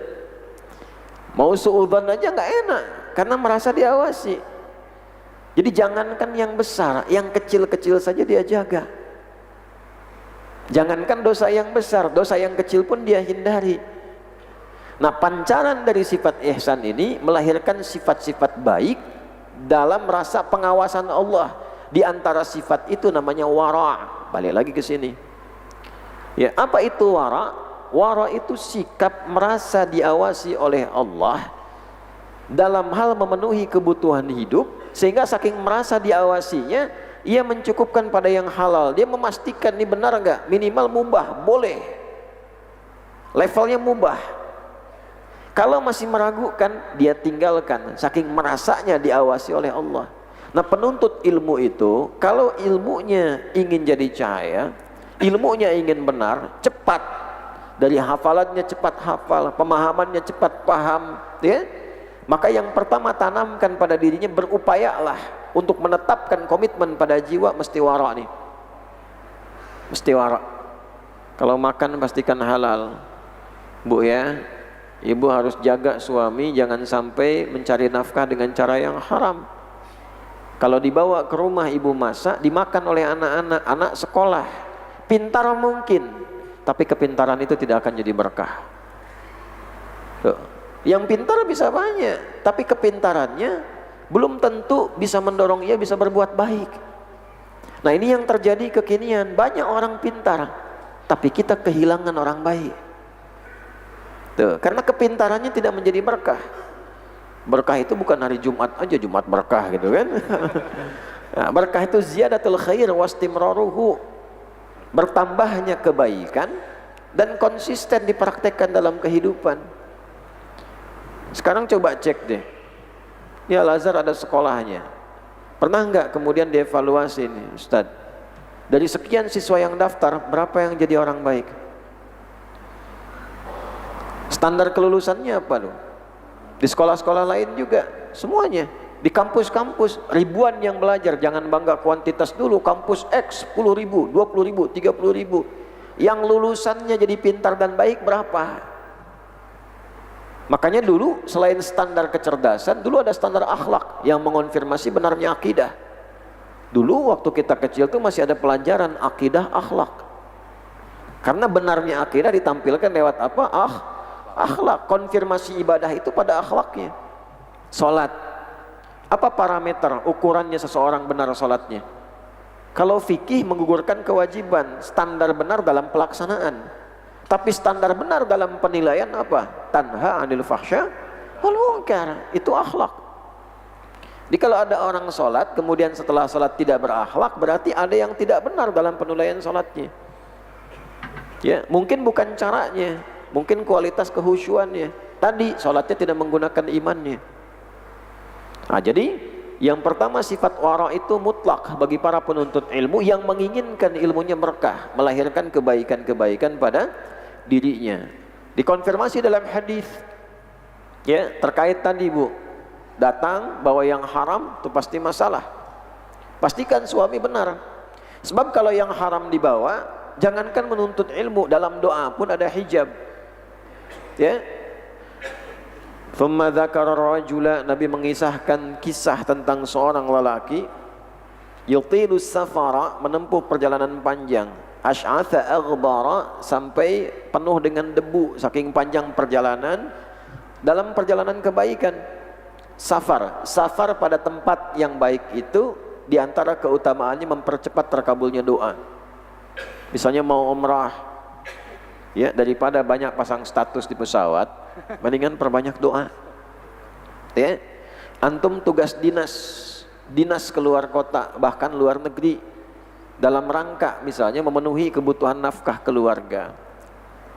Mau suudzon aja nggak enak, karena merasa diawasi. Jadi jangankan yang besar, yang kecil-kecil saja dia jaga. Jangankan dosa yang besar, dosa yang kecil pun dia hindari. Nah, pancaran dari sifat ihsan ini melahirkan sifat-sifat baik dalam rasa pengawasan Allah. Di antara sifat itu namanya wara'. Balik lagi ke sini. Ya, apa itu wara'? Wara' itu sikap merasa diawasi oleh Allah dalam hal memenuhi kebutuhan hidup, sehingga saking merasa diawasinya, ia mencukupkan pada yang halal. Dia memastikan ini benar enggak, minimal mubah, boleh, levelnya mubah. Kalau masih meragukan, dia tinggalkan, saking merasanya diawasi oleh Allah. Nah, penuntut ilmu itu, kalau ilmunya ingin jadi cahaya, ilmunya ingin benar, cepat, dari hafalannya cepat hafal, pemahamannya cepat paham, ya, maka yang pertama tanamkan pada dirinya, berupayalah untuk menetapkan komitmen pada jiwa, mesti wara' nih, mesti wara'. Kalau makan pastikan halal, Bu ya. Ibu harus jaga suami jangan sampai mencari nafkah dengan cara yang haram. Kalau dibawa ke rumah ibu masak, dimakan oleh anak-anak, anak sekolah, pintar mungkin, tapi kepintaran itu tidak akan jadi berkah. Tuh. Yang pintar bisa banyak, tapi kepintarannya belum tentu bisa mendorong ia bisa berbuat baik. Nah, ini yang terjadi kekinian, banyak orang pintar, tapi kita kehilangan orang baik. Tuh, karena kepintarannya tidak menjadi berkah. Berkah itu bukan hari Jumat aja, Jumat berkah gitu kan. Nah, berkah itu ziyadatul khair wastimraruhu, bertambahnya kebaikan dan konsisten dipraktekkan dalam kehidupan. Sekarang coba cek deh, di Al-Azhar ada sekolahnya, pernah nggak kemudian dievaluasi nih Ustadz, dari sekian siswa yang daftar, berapa yang jadi orang baik? Standar kelulusannya apa loh? Di sekolah-sekolah lain juga, semuanya. Di kampus-kampus, ribuan yang belajar, jangan bangga kuantitas dulu. Kampus X 10.000, 20.000, 30.000. Yang lulusannya jadi pintar dan baik berapa? Makanya dulu selain standar kecerdasan, dulu ada standar akhlak yang mengonfirmasi benarnya akidah. Dulu waktu kita kecil tuh masih ada pelajaran akidah akhlak. Karena benarnya akidah ditampilkan lewat apa? Akhlak. Konfirmasi ibadah itu pada akhlaknya. Salat, apa parameter ukurannya seseorang benar salatnya? Kalau fikih menggugurkan kewajiban, standar benar dalam pelaksanaan. Tapi standar benar dalam penilaian apa? Tanha 'anil fahsya wal munkar, itu akhlak. Jadi kalau ada orang salat kemudian setelah salat tidak berakhlak, berarti ada yang tidak benar dalam penilaian salatnya. Ya, mungkin bukan caranya, mungkin kualitas kehusyuannya. Tadi salatnya tidak menggunakan imannya. Nah, jadi yang pertama sifat wara itu mutlak bagi para penuntut ilmu yang menginginkan ilmunya berkah, melahirkan kebaikan-kebaikan pada dirinya. Dikonfirmasi dalam hadis, ya, terkait tadi Bu, datang bawa yang haram itu pasti masalah. Pastikan suami benar. Sebab kalau yang haram dibawa, Jangankan menuntut ilmu, dalam doa pun ada hijab. Ya. Thumma dzakara rajula, Nabi mengisahkan kisah tentang seorang lelaki yutilu safara, menempuh perjalanan panjang, asy'atha aghbara, sampai penuh dengan debu saking panjang perjalanan. Dalam perjalanan kebaikan, safar pada tempat yang baik itu diantara keutamaannya mempercepat terkabulnya doa. Misalnya mau umrah, ya, daripada banyak pasang status di pesawat, mendingan perbanyak doa. Ya, antum tugas dinas keluar kota, bahkan luar negeri, dalam rangka misalnya memenuhi kebutuhan nafkah keluarga.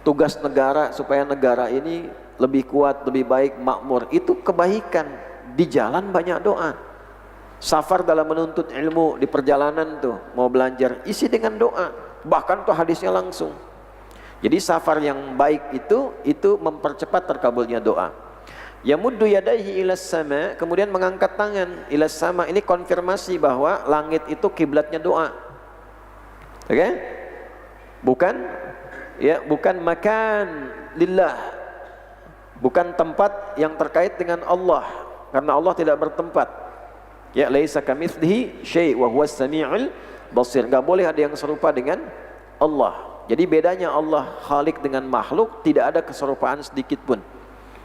Tugas negara supaya negara ini lebih kuat, lebih baik, makmur, itu kebaikan. Di jalan banyak doa. Safar dalam menuntut ilmu, di perjalanan tuh mau belajar, isi dengan doa. Bahkan tuh hadisnya langsung. Jadi safar yang baik itu mempercepat terkabulnya doa. Yamuddu yadaihi ilas sama, kemudian mengangkat tangan ilas sama. Ini konfirmasi bahwa langit itu kiblatnya doa. Oke? Bukan makan lillah, bukan tempat yang terkait dengan Allah, karena Allah tidak bertempat. Ya, laisa kamitslihi syai' wa huwas samiul basir. Enggak boleh ada yang serupa dengan Allah. Jadi bedanya Allah khalik dengan makhluk, tidak ada keserupaan sedikit pun.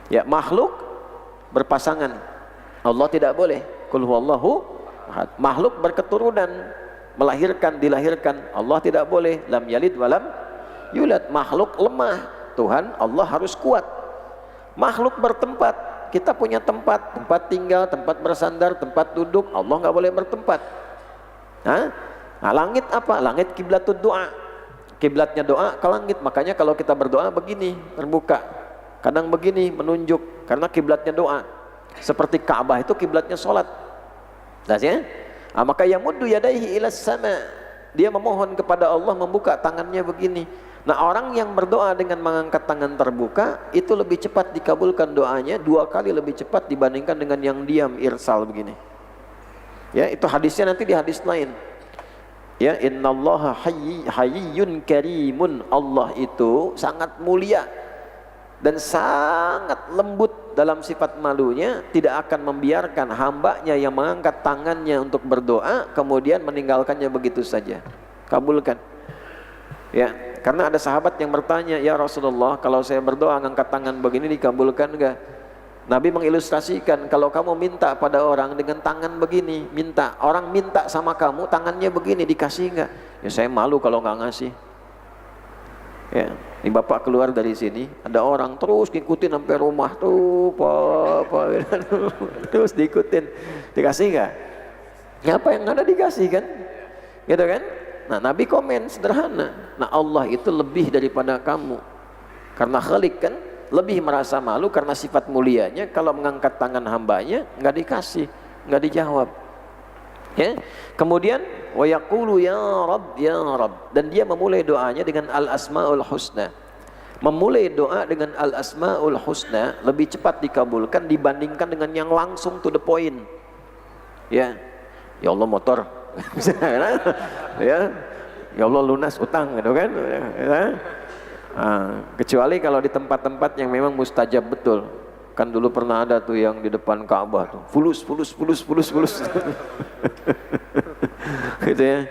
Ya, makhluk berpasangan, Allah tidak boleh. Qul huwallahu ahad. Makhluk berketurunan, dilahirkan, Allah tidak boleh. Lam yalid wa lam yulad. Makhluk lemah, Tuhan Allah harus kuat. Makhluk bertempat, kita punya tempat tinggal, tempat bersandar, tempat duduk, Allah nggak boleh bertempat. Nah, langit apa? Langit kiblatud doa, kiblatnya doa ke langit. Makanya kalau kita berdoa begini, terbuka, kadang begini menunjuk, karena kiblatnya doa. Seperti Ka'bah itu kiblatnya sholat. Maka yamuddu yadaihi ilas sama, dia memohon kepada Allah, membuka tangannya begini. Nah, orang yang berdoa dengan mengangkat tangan terbuka itu lebih cepat dikabulkan doanya, 2 kali lebih cepat dibandingkan dengan yang diam irsal begini. Ya, itu hadisnya nanti di hadis lain. Ya, innallaha hayyun karimun, Allah itu sangat mulia dan sangat lembut dalam sifat malunya, tidak akan membiarkan hambanya yang mengangkat tangannya untuk berdoa kemudian meninggalkannya begitu saja. Kabulkan. Ya, karena ada sahabat yang bertanya, ya Rasulullah, kalau saya berdoa ngangkat tangan begini dikabulkan enggak? Nabi mengilustrasikan, kalau kamu minta pada orang dengan tangan begini, orang minta sama kamu tangannya begini, dikasih enggak? Ya saya malu kalau nggak ngasih. Ya, ini bapak keluar dari sini, ada orang terus ngikutin sampai rumah tuh, terus diikutin, dikasih enggak? Ya, apa yang ada dikasih kan? Gitu kan? Nah, Nabi komen sederhana. Nah, Allah itu lebih daripada kamu. Karena Khalik kan lebih merasa malu karena sifat mulianya. Kalau mengangkat tangan hambanya nggak dikasih, nggak dijawab. Ya. Kemudian wa yaqulu ya Rabb ya Rabb, dan dia memulai doanya dengan al-asmaul husna. Memulai doa dengan al-asmaul husna lebih cepat dikabulkan dibandingkan dengan yang langsung to the point. Ya. Ya Allah motor. Ya Allah lunas utang gitu kan. Kecuali kalau di tempat-tempat yang memang mustajab betul. Kan dulu pernah ada tuh yang di depan Ka'bah tuh, fulus gitu ya.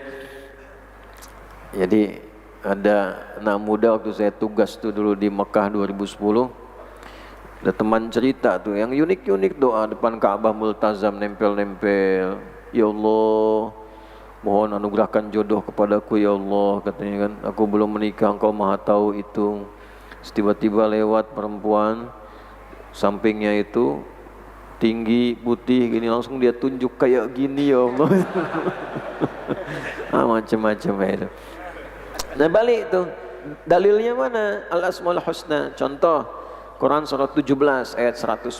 Jadi ada anak muda waktu saya tugas tuh dulu di Mekah 2010, ada teman cerita tuh yang unik-unik doa depan Ka'bah multazam, nempel-nempel. Ya Allah, mohon anugerahkan jodoh kepadaku ya Allah, katanya kan. Aku belum menikah, Engkau Maha tahu itu. Tiba-tiba lewat perempuan, sampingnya itu tinggi, putih gini, langsung dia tunjuk kayak gini ya Allah. Macam-macam itu. Nah, balik itu dalilnya mana? Al-Asmaul Husna. Contoh Quran surat 17 ayat 110.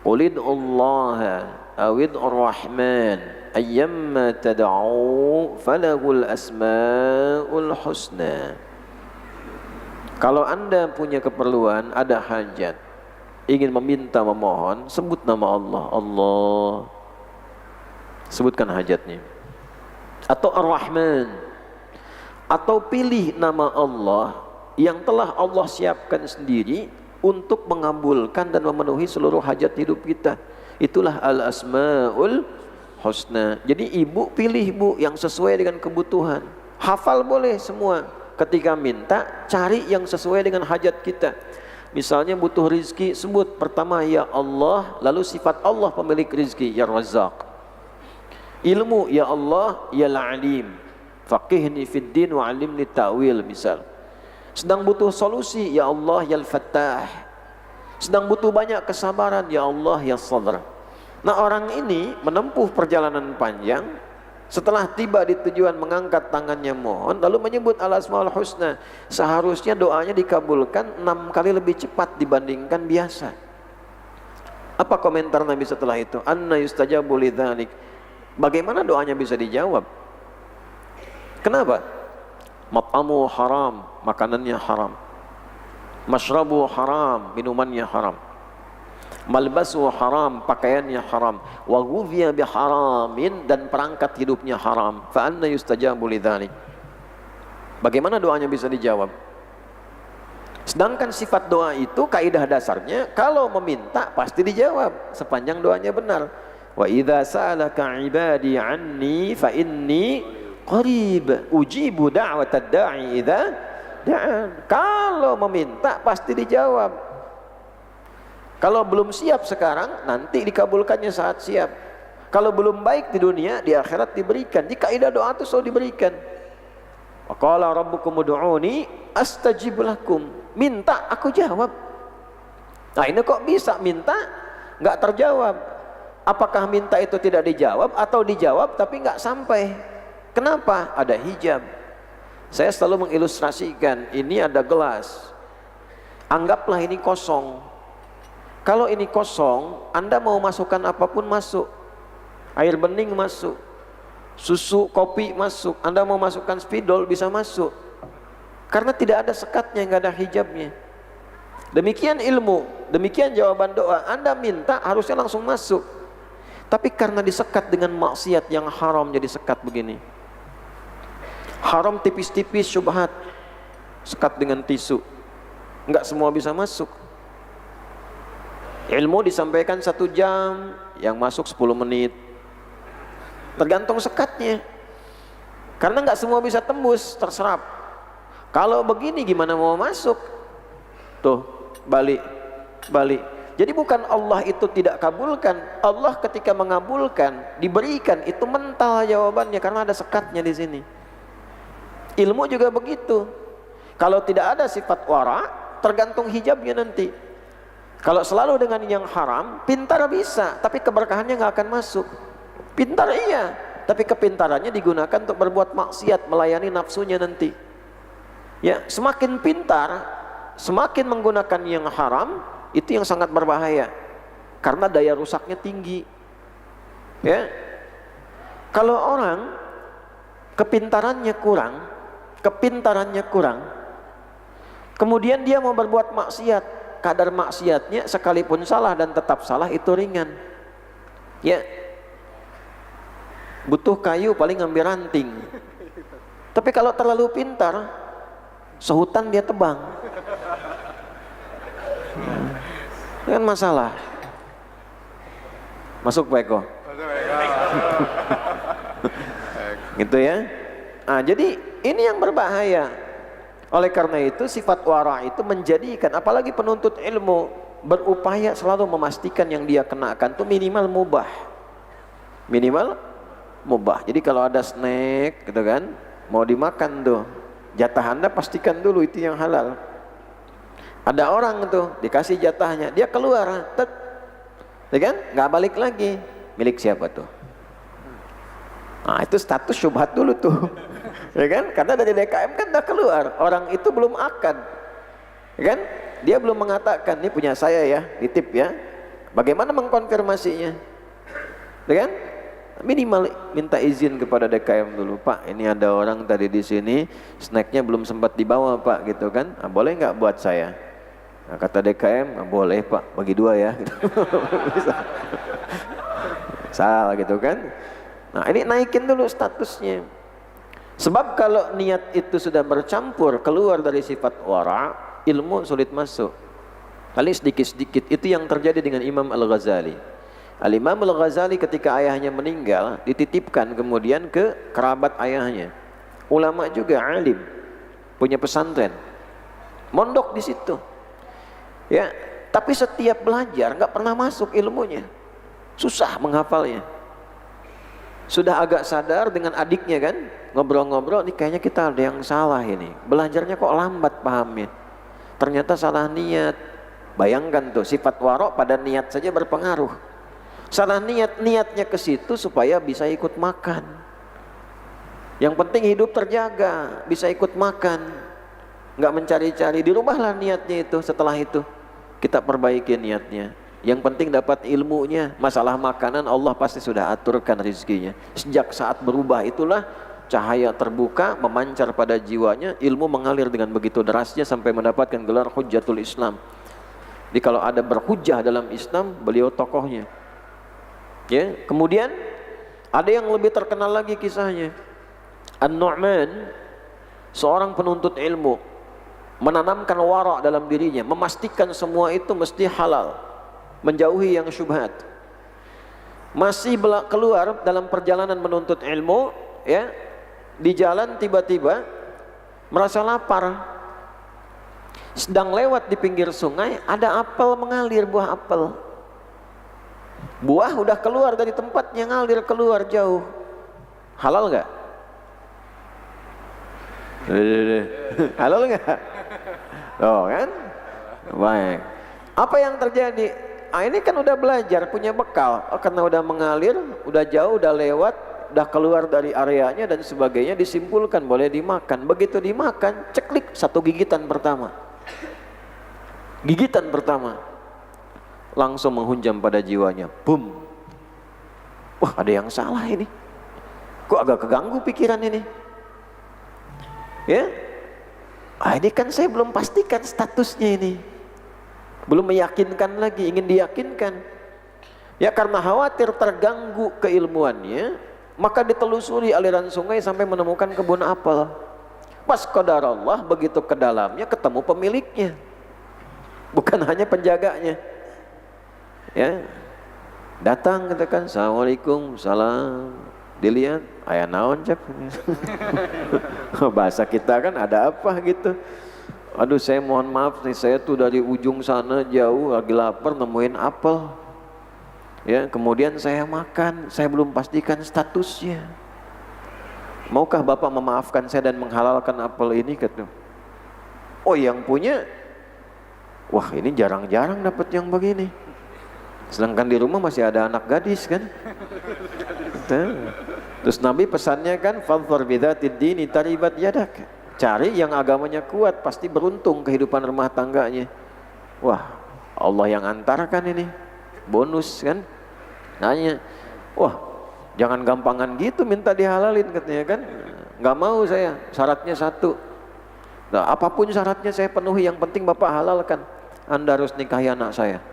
Qulid'ullaha awid ar-Rahman ayyamma tad'u falahul asmaul husna. Kalau Anda punya keperluan, ada hajat, ingin meminta, memohon, sebut nama Allah. Allah, sebutkan hajatnya. Atau Ar-Rahman, atau pilih nama Allah yang telah Allah siapkan sendiri untuk mengabulkan dan memenuhi seluruh hajat hidup kita. Itulah al-asmaul husna. Jadi ibu pilih bu yang sesuai dengan kebutuhan. Hafal boleh semua. Ketika minta, cari yang sesuai dengan hajat kita. Misalnya butuh rizki, sebut pertama ya Allah, lalu sifat Allah pemilik rizki, ya Razzaq. Ilmu, ya Allah, ya Alim. Faqihni fid din wa alimni ta'wil, misal. Sedang butuh solusi, ya Allah, ya Al-Fattah. Sedang butuh banyak kesabaran, ya Allah, ya Sabr. Nah, orang ini menempuh perjalanan panjang. Setelah tiba di tujuan, mengangkat tangannya mohon, lalu menyebut al-asmaul husna. Seharusnya doanya dikabulkan 6 kali lebih cepat dibandingkan biasa. Apa komentar Nabi setelah itu? Anna yustajabu lidzalik. Bagaimana doanya bisa dijawab? Kenapa? Mat'amu haram, makanannya haram. Mashrabu haram, minumannya haram. Malbasu haram, pakaiannya haram. Wa ghudhiya biharamin, dan perangkat hidupnya haram. Fa anna yustajabu lidzalik. Bagaimana doanya bisa dijawab? Sedangkan sifat doa itu kaidah dasarnya kalau meminta pasti dijawab sepanjang doanya benar. Wa idza sa'alaka 'ibadi 'anni fa inni qarib ujibu da'watad da'i idza da'an. Kalau meminta pasti dijawab. Kalau belum siap sekarang, nanti dikabulkannya saat siap. Kalau belum baik di dunia, di akhirat diberikan. Jika kaidah doa itu selalu diberikan. Wa qala rabbukum ud'uni astajib lakum. Minta aku jawab. Nah, ini kok bisa minta nggak terjawab? Apakah minta itu tidak dijawab atau dijawab tapi nggak sampai? Kenapa? Ada hijab. Saya selalu mengilustrasikan, ini ada gelas. Anggaplah ini kosong. Kalau ini kosong, Anda mau masukkan apapun masuk. Air bening masuk. Susu, kopi masuk. Anda mau masukkan spidol bisa masuk. Karena tidak ada sekatnya, nggak ada hijabnya. Demikian ilmu, demikian jawaban doa. Anda minta harusnya langsung masuk. Tapi karena disekat dengan maksiat yang haram, jadi sekat begini. Haram tipis-tipis, syubhat. Sekat dengan tisu. Enggak semua bisa masuk. Ilmu disampaikan 1 jam, yang masuk 10 menit. Tergantung sekatnya. Karena enggak semua bisa tembus, terserap. Kalau begini gimana mau masuk? Tuh, balik. Jadi bukan Allah itu tidak kabulkan. Allah ketika mengabulkan, diberikan, itu mental jawabannya karena ada sekatnya di sini. Ilmu juga begitu. Kalau tidak ada sifat wara, tergantung hijabnya nanti. Kalau selalu dengan yang haram, pintar bisa, tapi keberkahannya nggak akan masuk. Pintar iya, tapi kepintarannya digunakan untuk berbuat maksiat, melayani nafsunya nanti. Ya, semakin pintar, semakin menggunakan yang haram, itu yang sangat berbahaya. Karena daya rusaknya tinggi. Ya. Kalau orang kepintarannya kurang, kemudian dia mau berbuat maksiat, kadar maksiatnya sekalipun salah dan tetap salah itu ringan. Ya. Butuh kayu paling ngambil ranting. Tapi kalau terlalu pintar, sehutan dia tebang. Kan masalah. Masuk Pak Eko. Gitu ya. Nah, jadi ini yang berbahaya. Oleh karena itu sifat wara itu menjadikan, apalagi penuntut ilmu, berupaya selalu memastikan yang dia kenakan itu minimal mubah. Minimal mubah. Jadi kalau ada snack gitu kan, mau dimakan tuh, jatah Anda pastikan dulu itu yang halal. Ada orang tuh dikasih jatahnya, dia keluar, ya kan, nggak balik lagi. Milik siapa tuh? Nah, itu status syubhat dulu tuh, ya kan? Karena dari DKM kan udah keluar, orang itu belum akad, ya kan? Dia belum mengatakan, ini punya saya ya, ditip ya. Bagaimana mengkonfirmasinya? Ya kan? Minimal minta izin kepada DKM dulu, Pak. Ini ada orang tadi di sini, snacknya belum sempat dibawa, Pak, gitu kan? Nah, boleh nggak buat saya? Nah, kata DKM, nah, boleh Pak, bagi 2 ya. Salah gitu kan? Nah, ini naikin dulu statusnya. Sebab kalau niat itu sudah bercampur keluar dari sifat wara, ilmu sulit masuk. Paling sedikit-sedikit. Itu yang terjadi dengan Imam Al-Ghazali. Al-Imam Al-Ghazali ketika ayahnya meninggal dititipkan kemudian ke kerabat ayahnya. Ulama juga, alim, punya pesantren, mondok di situ. Ya, tapi setiap belajar nggak pernah masuk ilmunya, susah menghafalnya. Sudah agak sadar dengan adiknya kan, ngobrol-ngobrol, nih kayaknya kita ada yang salah ini. Belajarnya kok lambat pahamnya. Ternyata salah niat. Bayangkan tuh, sifat warok pada niat saja berpengaruh. Salah niat, niatnya ke situ supaya bisa ikut makan. Yang penting hidup terjaga, bisa ikut makan. Nggak mencari-cari, dirubahlah niatnya itu. Setelah itu kita perbaiki niatnya. Yang penting dapat ilmunya. Masalah makanan Allah pasti sudah aturkan rizkinya. Sejak saat berubah itulah cahaya terbuka memancar pada jiwanya, ilmu mengalir dengan begitu derasnya sampai mendapatkan gelar Hujjatul Islam. Jadi kalau ada berhujjah dalam Islam, beliau tokohnya. Ya, kemudian ada yang lebih terkenal lagi kisahnya. An-Nu'man, seorang penuntut ilmu, menanamkan wara' dalam dirinya, memastikan semua itu mesti halal, menjauhi yang syubhat. Masih keluar dalam perjalanan menuntut ilmu, ya, di jalan tiba-tiba merasa lapar. Sedang lewat di pinggir sungai, ada apel mengalir, buah apel. Buah udah keluar dari tempatnya, ngalir keluar jauh. Halal nggak? Halal nggak? Oh kan? Baik. Apa yang terjadi? Ini kan udah belajar, punya bekal. Karena udah mengalir, udah jauh, udah lewat, udah keluar dari areanya dan sebagainya, disimpulkan boleh dimakan. Begitu dimakan, ceklik satu gigitan pertama. Gigitan pertama langsung menghunjam pada jiwanya. Boom. Wah, ada yang salah ini. Kok agak keganggu pikiran ini? Ya? Ini kan saya belum pastikan statusnya ini. Belum meyakinkan lagi, ingin diyakinkan. Ya, karena khawatir terganggu keilmuannya, maka ditelusuri aliran sungai sampai menemukan kebun apel. Pas qadarullah, begitu ke dalamnya ketemu pemiliknya, bukan hanya penjaganya. Ya, datang katakan assalamualaikum, salam. Dilihat, aya naon cep. Bahasa kita kan ada apa gitu. Aduh, saya mohon maaf nih, saya tuh dari ujung sana jauh lagi lapar nemuin apel. Ya, kemudian saya makan, saya belum pastikan statusnya. Maukah Bapak memaafkan saya dan menghalalkan apel ini? Kata. Oh, yang punya, wah ini jarang-jarang dapat yang begini. Sedangkan di rumah masih ada anak gadis kan. Terus Nabi pesannya kan, fadhfar bidzatid dini taribat yadak. Cari yang agamanya kuat, pasti beruntung kehidupan rumah tangganya. Wah, Allah yang antarkan ini. Bonus kan. Nanya, wah jangan gampangan gitu minta dihalalin katanya kan. Nggak mau saya, syaratnya satu. Nah, apapun syaratnya saya penuhi, yang penting Bapak halalkan. Anda harus nikahi anak saya.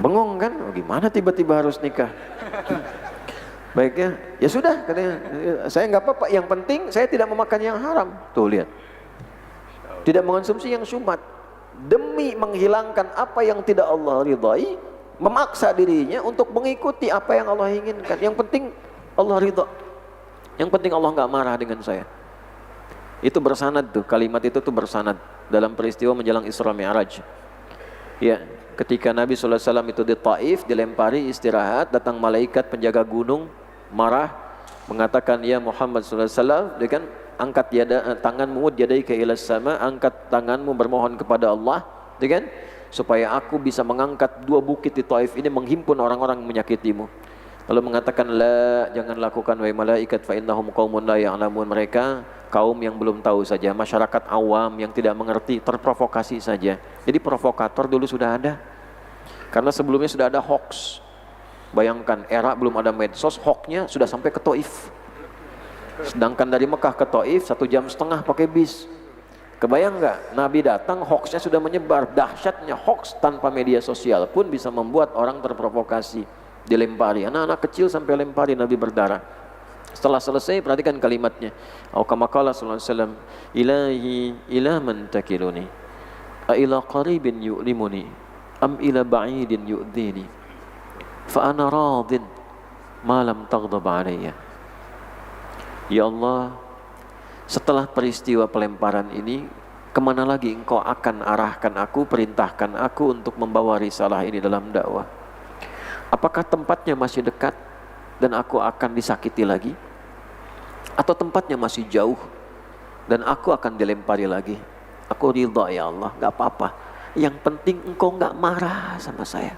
Bengong kan, oh, gimana tiba-tiba harus nikah? Baiknya, ya sudah katanya, saya nggak apa-apa, yang penting saya tidak memakan yang haram. Tuh lihat, tidak mengonsumsi yang syubhat, demi menghilangkan apa yang tidak Allah ridhai, memaksa dirinya untuk mengikuti apa yang Allah inginkan. Yang penting Allah ridha, yang penting Allah nggak marah dengan saya. Itu bersanad tuh, kalimat itu tuh bersanad dalam peristiwa menjelang Isra Mi'raj. Ya, ketika Nabi SAW itu di Taif, dilempari istirahat, datang malaikat penjaga gunung, marah, mengatakan, ya Muhammad SAW, dia kan, angkat tanganmu, yadaika ila sama, angkat tanganmu bermohon kepada Allah, dia kan, supaya aku bisa mengangkat dua bukit di Taif ini, menghimpun orang-orang yang menyakitimu. Lalu mengatakan, la, jangan lakukan wahai malaikat, fa innahum qaumun la ya'lamun, mereka kaum yang belum tahu saja, masyarakat awam yang tidak mengerti, terprovokasi saja. Jadi provokator dulu sudah ada, karena sebelumnya sudah ada hoax. Bayangkan, era belum ada medsos, hoaxnya sudah sampai ke Taif. Sedangkan dari Mekah ke Taif 1,5 jam pakai bis. Kebayang nggak? Nabi datang, hoaxnya sudah menyebar. Dahsyatnya hoax tanpa media sosial pun bisa membuat orang terprovokasi, dilempari. Anak-anak kecil sampai lempari, Nabi berdarah. Setelah selesai perhatikan kalimatnya. Atau kama qala sallallahu alaihi wasallam, ilahi ila man takiluni, a ila qaribin yu'limuni, am ila ba'idin yu'dhini, fa ana radin ma lam taghdab alayya. Ya Allah, setelah peristiwa pelemparan ini, kemana lagi engkau akan arahkan aku, perintahkan aku untuk membawa risalah ini dalam dakwah? Apakah tempatnya masih dekat dan aku akan disakiti lagi? Atau tempatnya masih jauh dan aku akan dilempari lagi? Aku ridha ya Allah, gak apa-apa. Yang penting engkau gak marah sama saya.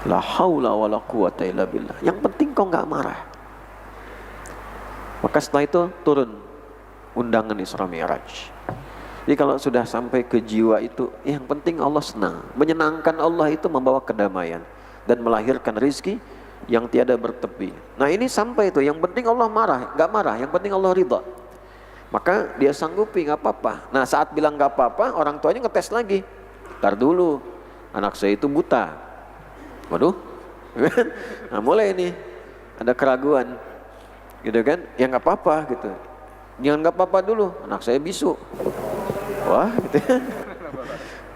La haula wa la quwata illa billah. Yang penting engkau gak marah. Maka setelah itu turun undangan Isra Mi'raj. Jadi kalau sudah sampai ke jiwa itu, yang penting Allah senang. Menyenangkan Allah itu membawa kedamaian dan melahirkan rizki yang tiada bertepi. Nah ini sampai itu, yang penting Allah marah, gak marah, yang penting Allah ridha. Maka dia sanggupi, gak apa-apa. Nah saat bilang gak apa-apa, orang tuanya ngetes lagi. Ntar dulu, anak saya itu buta. Waduh, nah mulai nih ada keraguan, gitu kan? Ya gak apa-apa gitu. Jangan gak apa-apa dulu, anak saya bisu. Wah gitu ya.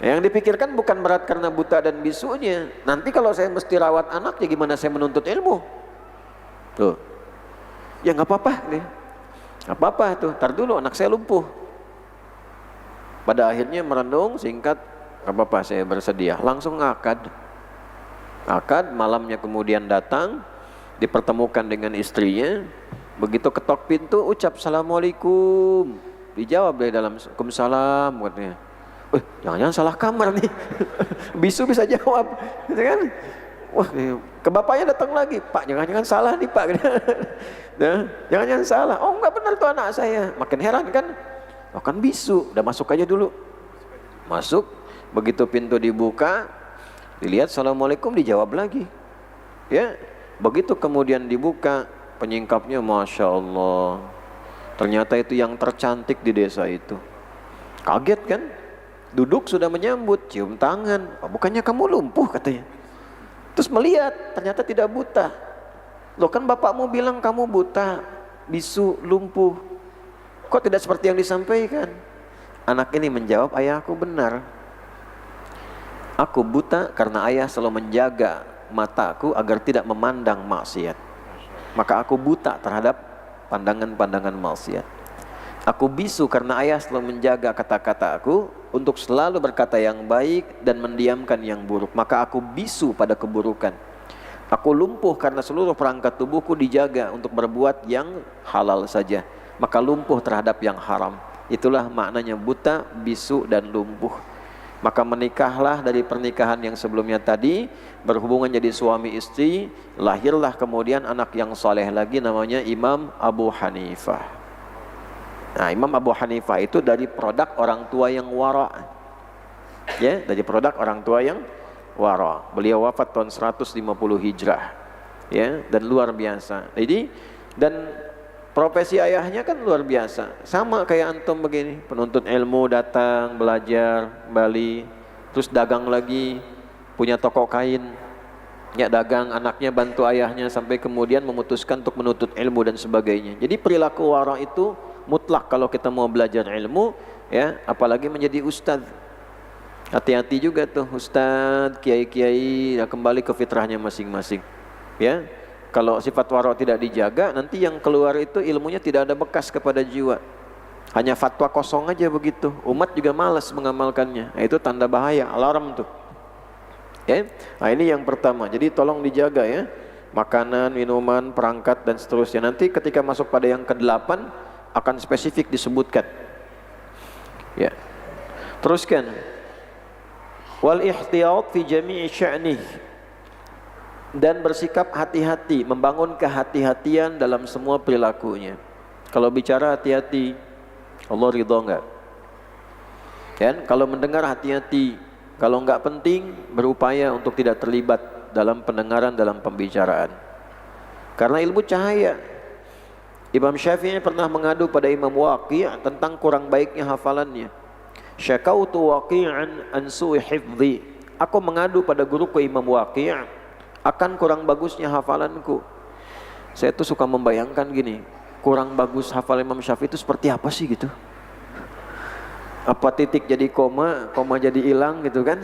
Yang dipikirkan bukan berat karena buta dan bisunya. Nanti kalau saya mesti rawat anak, ya gimana saya menuntut ilmu? Tuh. Ya gak apa-apa nih. Gak apa-apa tuh, ntar dulu anak saya lumpuh. Pada akhirnya merenung singkat, gak apa-apa saya bersedia. Langsung akad. Akad, malamnya kemudian datang, dipertemukan dengan istrinya. Begitu ketok pintu, ucap Assalamualaikum. Dijawab dari dalam, Waalaikumsalam katanya. Jangan-jangan salah kamar nih. Bisu bisa jawab, gitu kan? Wah, ke bapaknya datang lagi, Pak, jangan-jangan salah nih Pak. Nah, jangan-jangan salah. Oh, enggak benar tuh anak saya. Makin heran kan? Oh, kan bisu. Udah masuk aja dulu. Masuk, begitu pintu dibuka, dilihat Assalamualaikum, dijawab lagi. Ya, begitu kemudian dibuka, penyingkapnya Masya Allah. Ternyata itu yang tercantik di desa itu. Kaget kan? Duduk sudah menyambut, cium tangan. Oh, bukannya kamu lumpuh katanya. Terus melihat, ternyata tidak buta. Loh kan bapakmu bilang kamu buta, bisu, lumpuh. Kok tidak seperti yang disampaikan? Anak ini menjawab, ayahku benar. Aku buta karena ayah selalu menjaga mataku agar tidak memandang maksiat. Maka aku buta terhadap pandangan-pandangan maksiat. Aku bisu karena ayah selalu menjaga kata-kata aku untuk selalu berkata yang baik dan mendiamkan yang buruk. Maka aku bisu pada keburukan. Aku lumpuh karena seluruh perangkat tubuhku dijaga untuk berbuat yang halal saja. Maka lumpuh terhadap yang haram. Itulah maknanya buta, bisu dan lumpuh. Maka menikahlah dari pernikahan yang sebelumnya tadi, berhubungan jadi suami istri, lahirlah kemudian anak yang soleh lagi namanya Imam Abu Hanifah. Nah, Imam Abu Hanifah itu dari produk orang tua yang wara. Ya, dari produk orang tua yang wara. Beliau wafat tahun 150 Hijrah. Ya, dan luar biasa. Jadi dan profesi ayahnya kan luar biasa. Sama kayak antum begini, penuntut ilmu datang, belajar, kembali, terus dagang lagi, punya toko kain. Ya, dagang, anaknya bantu ayahnya sampai kemudian memutuskan untuk menuntut ilmu dan sebagainya. Jadi perilaku wara itu mutlak kalau kita mau belajar ilmu, ya, apalagi menjadi ustadz. Hati-hati juga tuh ustadz, kiai-kiai, ya, kembali ke fitrahnya masing-masing. Ya, kalau sifat wara tidak dijaga, nanti yang keluar itu ilmunya tidak ada bekas kepada jiwa. Hanya fatwa kosong aja begitu. Umat juga malas mengamalkannya. Nah, itu tanda bahaya, alarm tuh. Ya, nah ini yang pertama. Jadi tolong dijaga ya, makanan, minuman, perangkat dan seterusnya. Nanti ketika masuk pada yang ke-8 akan spesifik disebutkan. Ya. Teruskan. Wal ihtiyat fi jami'i sya'nih. Dan bersikap hati-hati, membangun kehati-hatian dalam semua perilakunya. Kalau bicara hati-hati, Allah ridha enggak? Kan? Kalau mendengar hati-hati, kalau enggak penting berupaya untuk tidak terlibat dalam pendengaran, dalam pembicaraan. Karena ilmu cahaya. Imam Syafi'i pernah mengadu pada Imam Waqi' tentang kurang baiknya hafalannya. Syakautu Waqi'an an su'i hifdhi. Aku mengadu pada guruku Imam Waqi' akan kurang bagusnya hafalanku. Saya tuh suka membayangkan gini, kurang bagus hafal Imam Syafi'i itu seperti apa sih gitu. Apa titik jadi koma, koma jadi hilang gitu kan.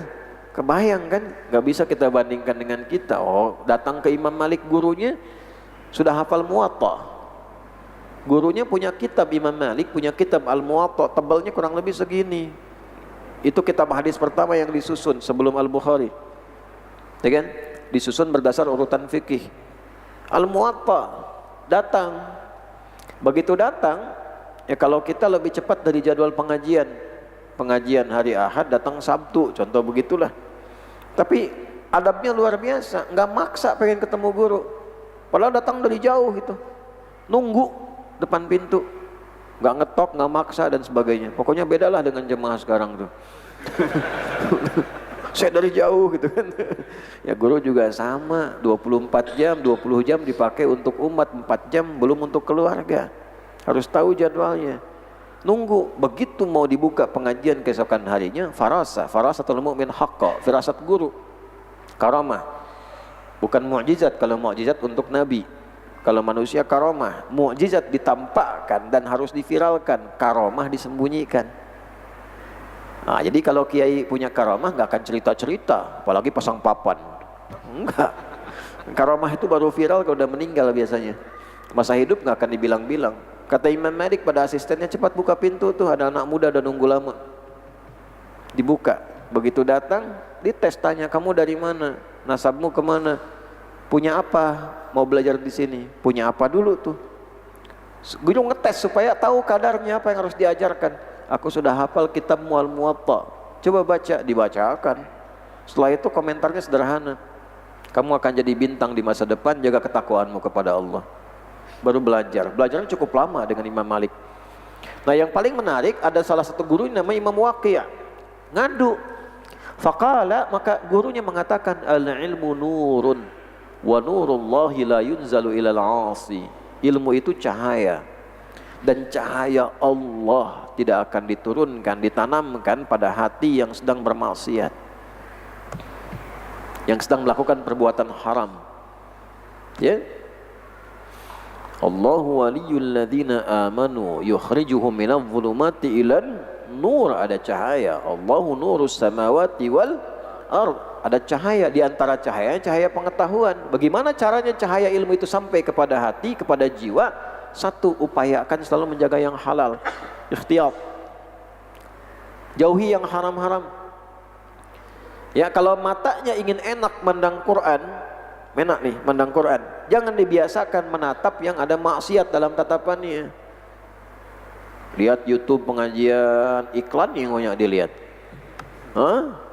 Kebayang kan, gak bisa kita bandingkan dengan kita. Oh, datang ke Imam Malik, gurunya sudah hafal Muwatta. Gurunya punya kitab, Imam Malik punya kitab Al-Muwatta, tebalnya kurang lebih segini. Itu kitab hadis pertama yang disusun sebelum Al-Bukhari, ya kan? Disusun berdasar urutan fikih. Al-Muwatta datang. Begitu datang, ya kalau kita lebih cepat dari jadwal pengajian. Pengajian hari Ahad datang Sabtu, contoh begitulah. Tapi adabnya luar biasa, nggak maksa pengen ketemu guru. Padahal datang dari jauh itu. Nunggu depan pintu. Nggak ngetok, nggak maksa dan sebagainya. Pokoknya bedalah dengan jemaah sekarang tuh. Saya dari jauh gitu kan. Ya guru juga sama, 24 jam, 20 jam dipakai untuk umat, 4 jam belum untuk keluarga. Harus tahu jadwalnya. Nunggu, begitu mau dibuka pengajian keesokan harinya, farasatul mu'min haqqa, firasat guru. Karamah. Bukan mukjizat, kalau mukjizat untuk nabi. Kalau manusia karamah, mukjizat ditampakkan dan harus diviralkan, karamah disembunyikan. Nah, jadi kalau kiai punya karamah nggak akan cerita-cerita, apalagi pasang papan. Enggak. Karamah itu baru viral kalau udah meninggal biasanya. Masa hidup nggak akan dibilang-bilang. Kata Imam Malik pada asistennya, cepat buka pintu tuh, ada anak muda udah nunggu lama. Dibuka. Begitu datang, dites, tanya, kamu dari mana? Nasabmu kemana? Punya apa? Mau belajar di sini. Punya apa dulu tuh? Guru ngetes supaya tahu kadarnya apa yang harus diajarkan. Aku sudah hafal kitab Al-Muwatta. Coba baca, dibacakan. Setelah itu komentarnya sederhana. Kamu akan jadi bintang di masa depan, jaga ketakwaanmu kepada Allah. Baru belajar. Belajarnya cukup lama dengan Imam Malik. Nah, yang paling menarik ada salah satu guru namanya Imam Waqi'. Ngadu. Faqala, maka gurunya mengatakan, al-ilmu nurun wa nurullahi la yunzalu ilal 'asi. Ilmu itu cahaya. Dan cahaya Allah tidak akan diturunkan, ditanamkan pada hati yang sedang bermaksiat, yang sedang melakukan perbuatan haram. Ya, Allahu waliyul ladzina amanu yukhrijuhum minadh dhulumati ilan nur. Ada cahaya. Allahu nurus samawati wal ard. Ada cahaya, di antara cahaya, cahaya pengetahuan. Bagaimana caranya cahaya ilmu itu sampai kepada hati, kepada jiwa? Satu, upayakan selalu menjaga yang halal, ikhtiyat. Jauhi yang haram-haram. Ya, kalau matanya ingin enak mandang Quran, enak nih mandang Quran, jangan dibiasakan menatap yang ada maksiat dalam tatapannya. Lihat YouTube pengajian, iklan yang banyak dilihat.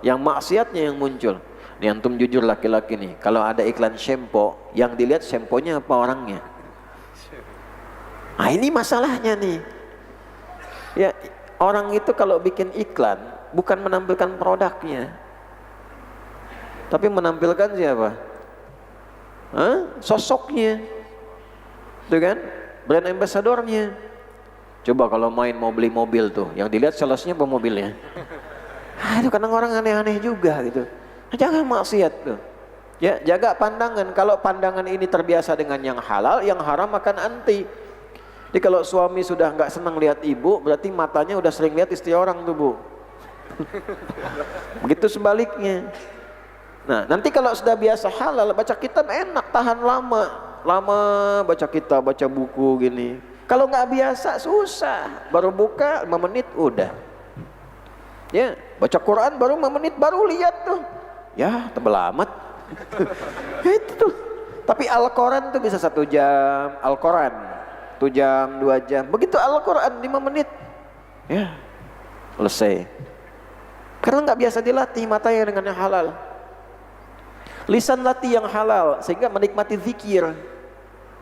Yang maksiatnya yang muncul. Nih antum jujur laki-laki nih, kalau ada iklan shampoo, yang dilihat shampoo-nya apa orangnya? Nah, ini masalahnya nih. Ya, orang itu kalau bikin iklan bukan menampilkan produknya, tapi menampilkan siapa? Sosoknya. Tuh kan? Brand ambassadornya. Coba kalau main mau beli mobil tuh, yang dilihat salesnya apa mobilnya? Itu kadang orang aneh-aneh juga gitu. Jangan maksiat tuh. Ya, jaga pandangan. Kalau pandangan ini terbiasa dengan yang halal, yang haram akan anti. Jadi kalau suami sudah nggak senang lihat ibu, berarti matanya udah sering lihat istri orang tuh, Bu. Begitu sebaliknya. Nah, nanti kalau sudah biasa halal, baca kitab enak, tahan lama baca kitab, baca buku gini. Kalau nggak biasa susah, baru buka 5 menit udah. Ya, baca Quran baru 5 menit baru lihat tuh. Ya, tebel amat. Itu tuh. Tapi Al-Quran tuh bisa 1 jam, Al-Quran 1 jam, 2 jam. Begitu Al-Quran 5 menit. Ya, selesai. Karena nggak biasa dilatih matanya dengan yang halal. Lisan latih yang halal sehingga menikmati zikir.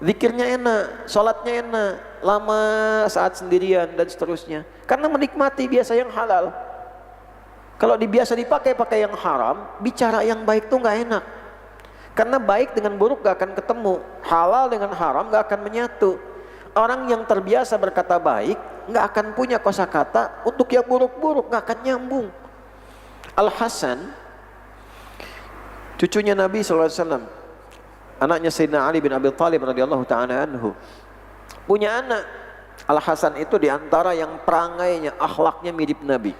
Zikirnya enak, sholatnya enak, lama saat sendirian dan seterusnya. Karena menikmati biasa yang halal. Kalau dibiasa dipakai yang haram, bicara yang baik tuh nggak enak. Karena baik dengan buruk nggak akan ketemu, halal dengan haram nggak akan menyatu. Orang yang terbiasa berkata baik nggak akan punya kosakata untuk yang buruk-buruk, nggak akan nyambung. Al Hasan, cucunya Nabi SAW, anaknya Sayyidina Ali bin Abi Thalib radhiyallahu ta'ala anhu, punya anak. Al-Hasan itu diantara yang perangainya, akhlaknya mirip Nabi.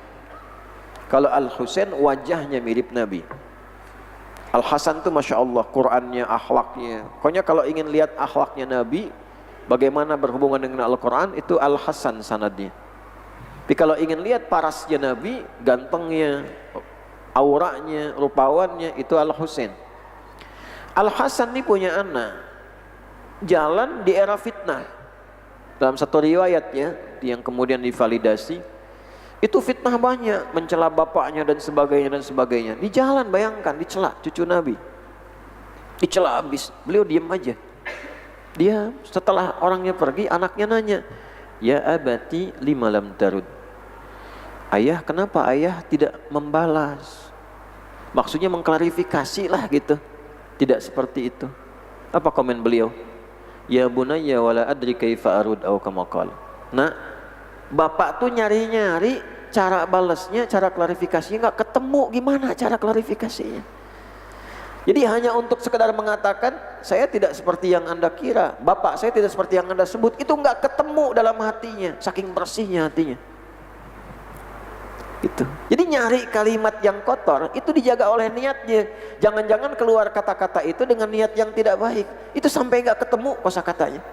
Kalau Al-Husain wajahnya mirip Nabi. Al-Hasan itu Masya Allah, Qur'annya, akhlaknya. Pokoknya kalau ingin lihat akhlaknya Nabi, bagaimana berhubungan dengan Al-Quran, itu Al-Hasan sanadnya. Tapi kalau ingin lihat parasnya Nabi, gantengnya, auranya, rupawannya, itu Al-Husain. Al-Hasan ini punya anak, jalan di era fitnah. Dalam satu riwayatnya yang kemudian divalidasi, itu fitnah banyak, mencela bapaknya dan sebagainya dan sebagainya. Di jalan, bayangkan, dicela cucu Nabi, dicela habis. Beliau diam aja. Dia setelah orangnya pergi, anaknya nanya, ya abati lima lam tarud. Ayah, kenapa ayah tidak membalas? Maksudnya mengklarifikasi lah gitu. Tidak seperti itu. Apa komen beliau? Ya bunayya wala adri kaifa arud au kama qala. Nah, bapak tuh nyari-nyari cara balasnya, cara klarifikasinya nggak ketemu. Gimana cara klarifikasinya? Jadi hanya untuk sekedar mengatakan saya tidak seperti yang Anda kira, bapak saya tidak seperti yang Anda sebut, itu nggak ketemu dalam hatinya, saking bersihnya hatinya. Itu. Jadi nyari kalimat yang kotor itu dijaga oleh niatnya. Jangan-jangan keluar kata-kata itu dengan niat yang tidak baik. Itu sampai nggak ketemu kosakatanya.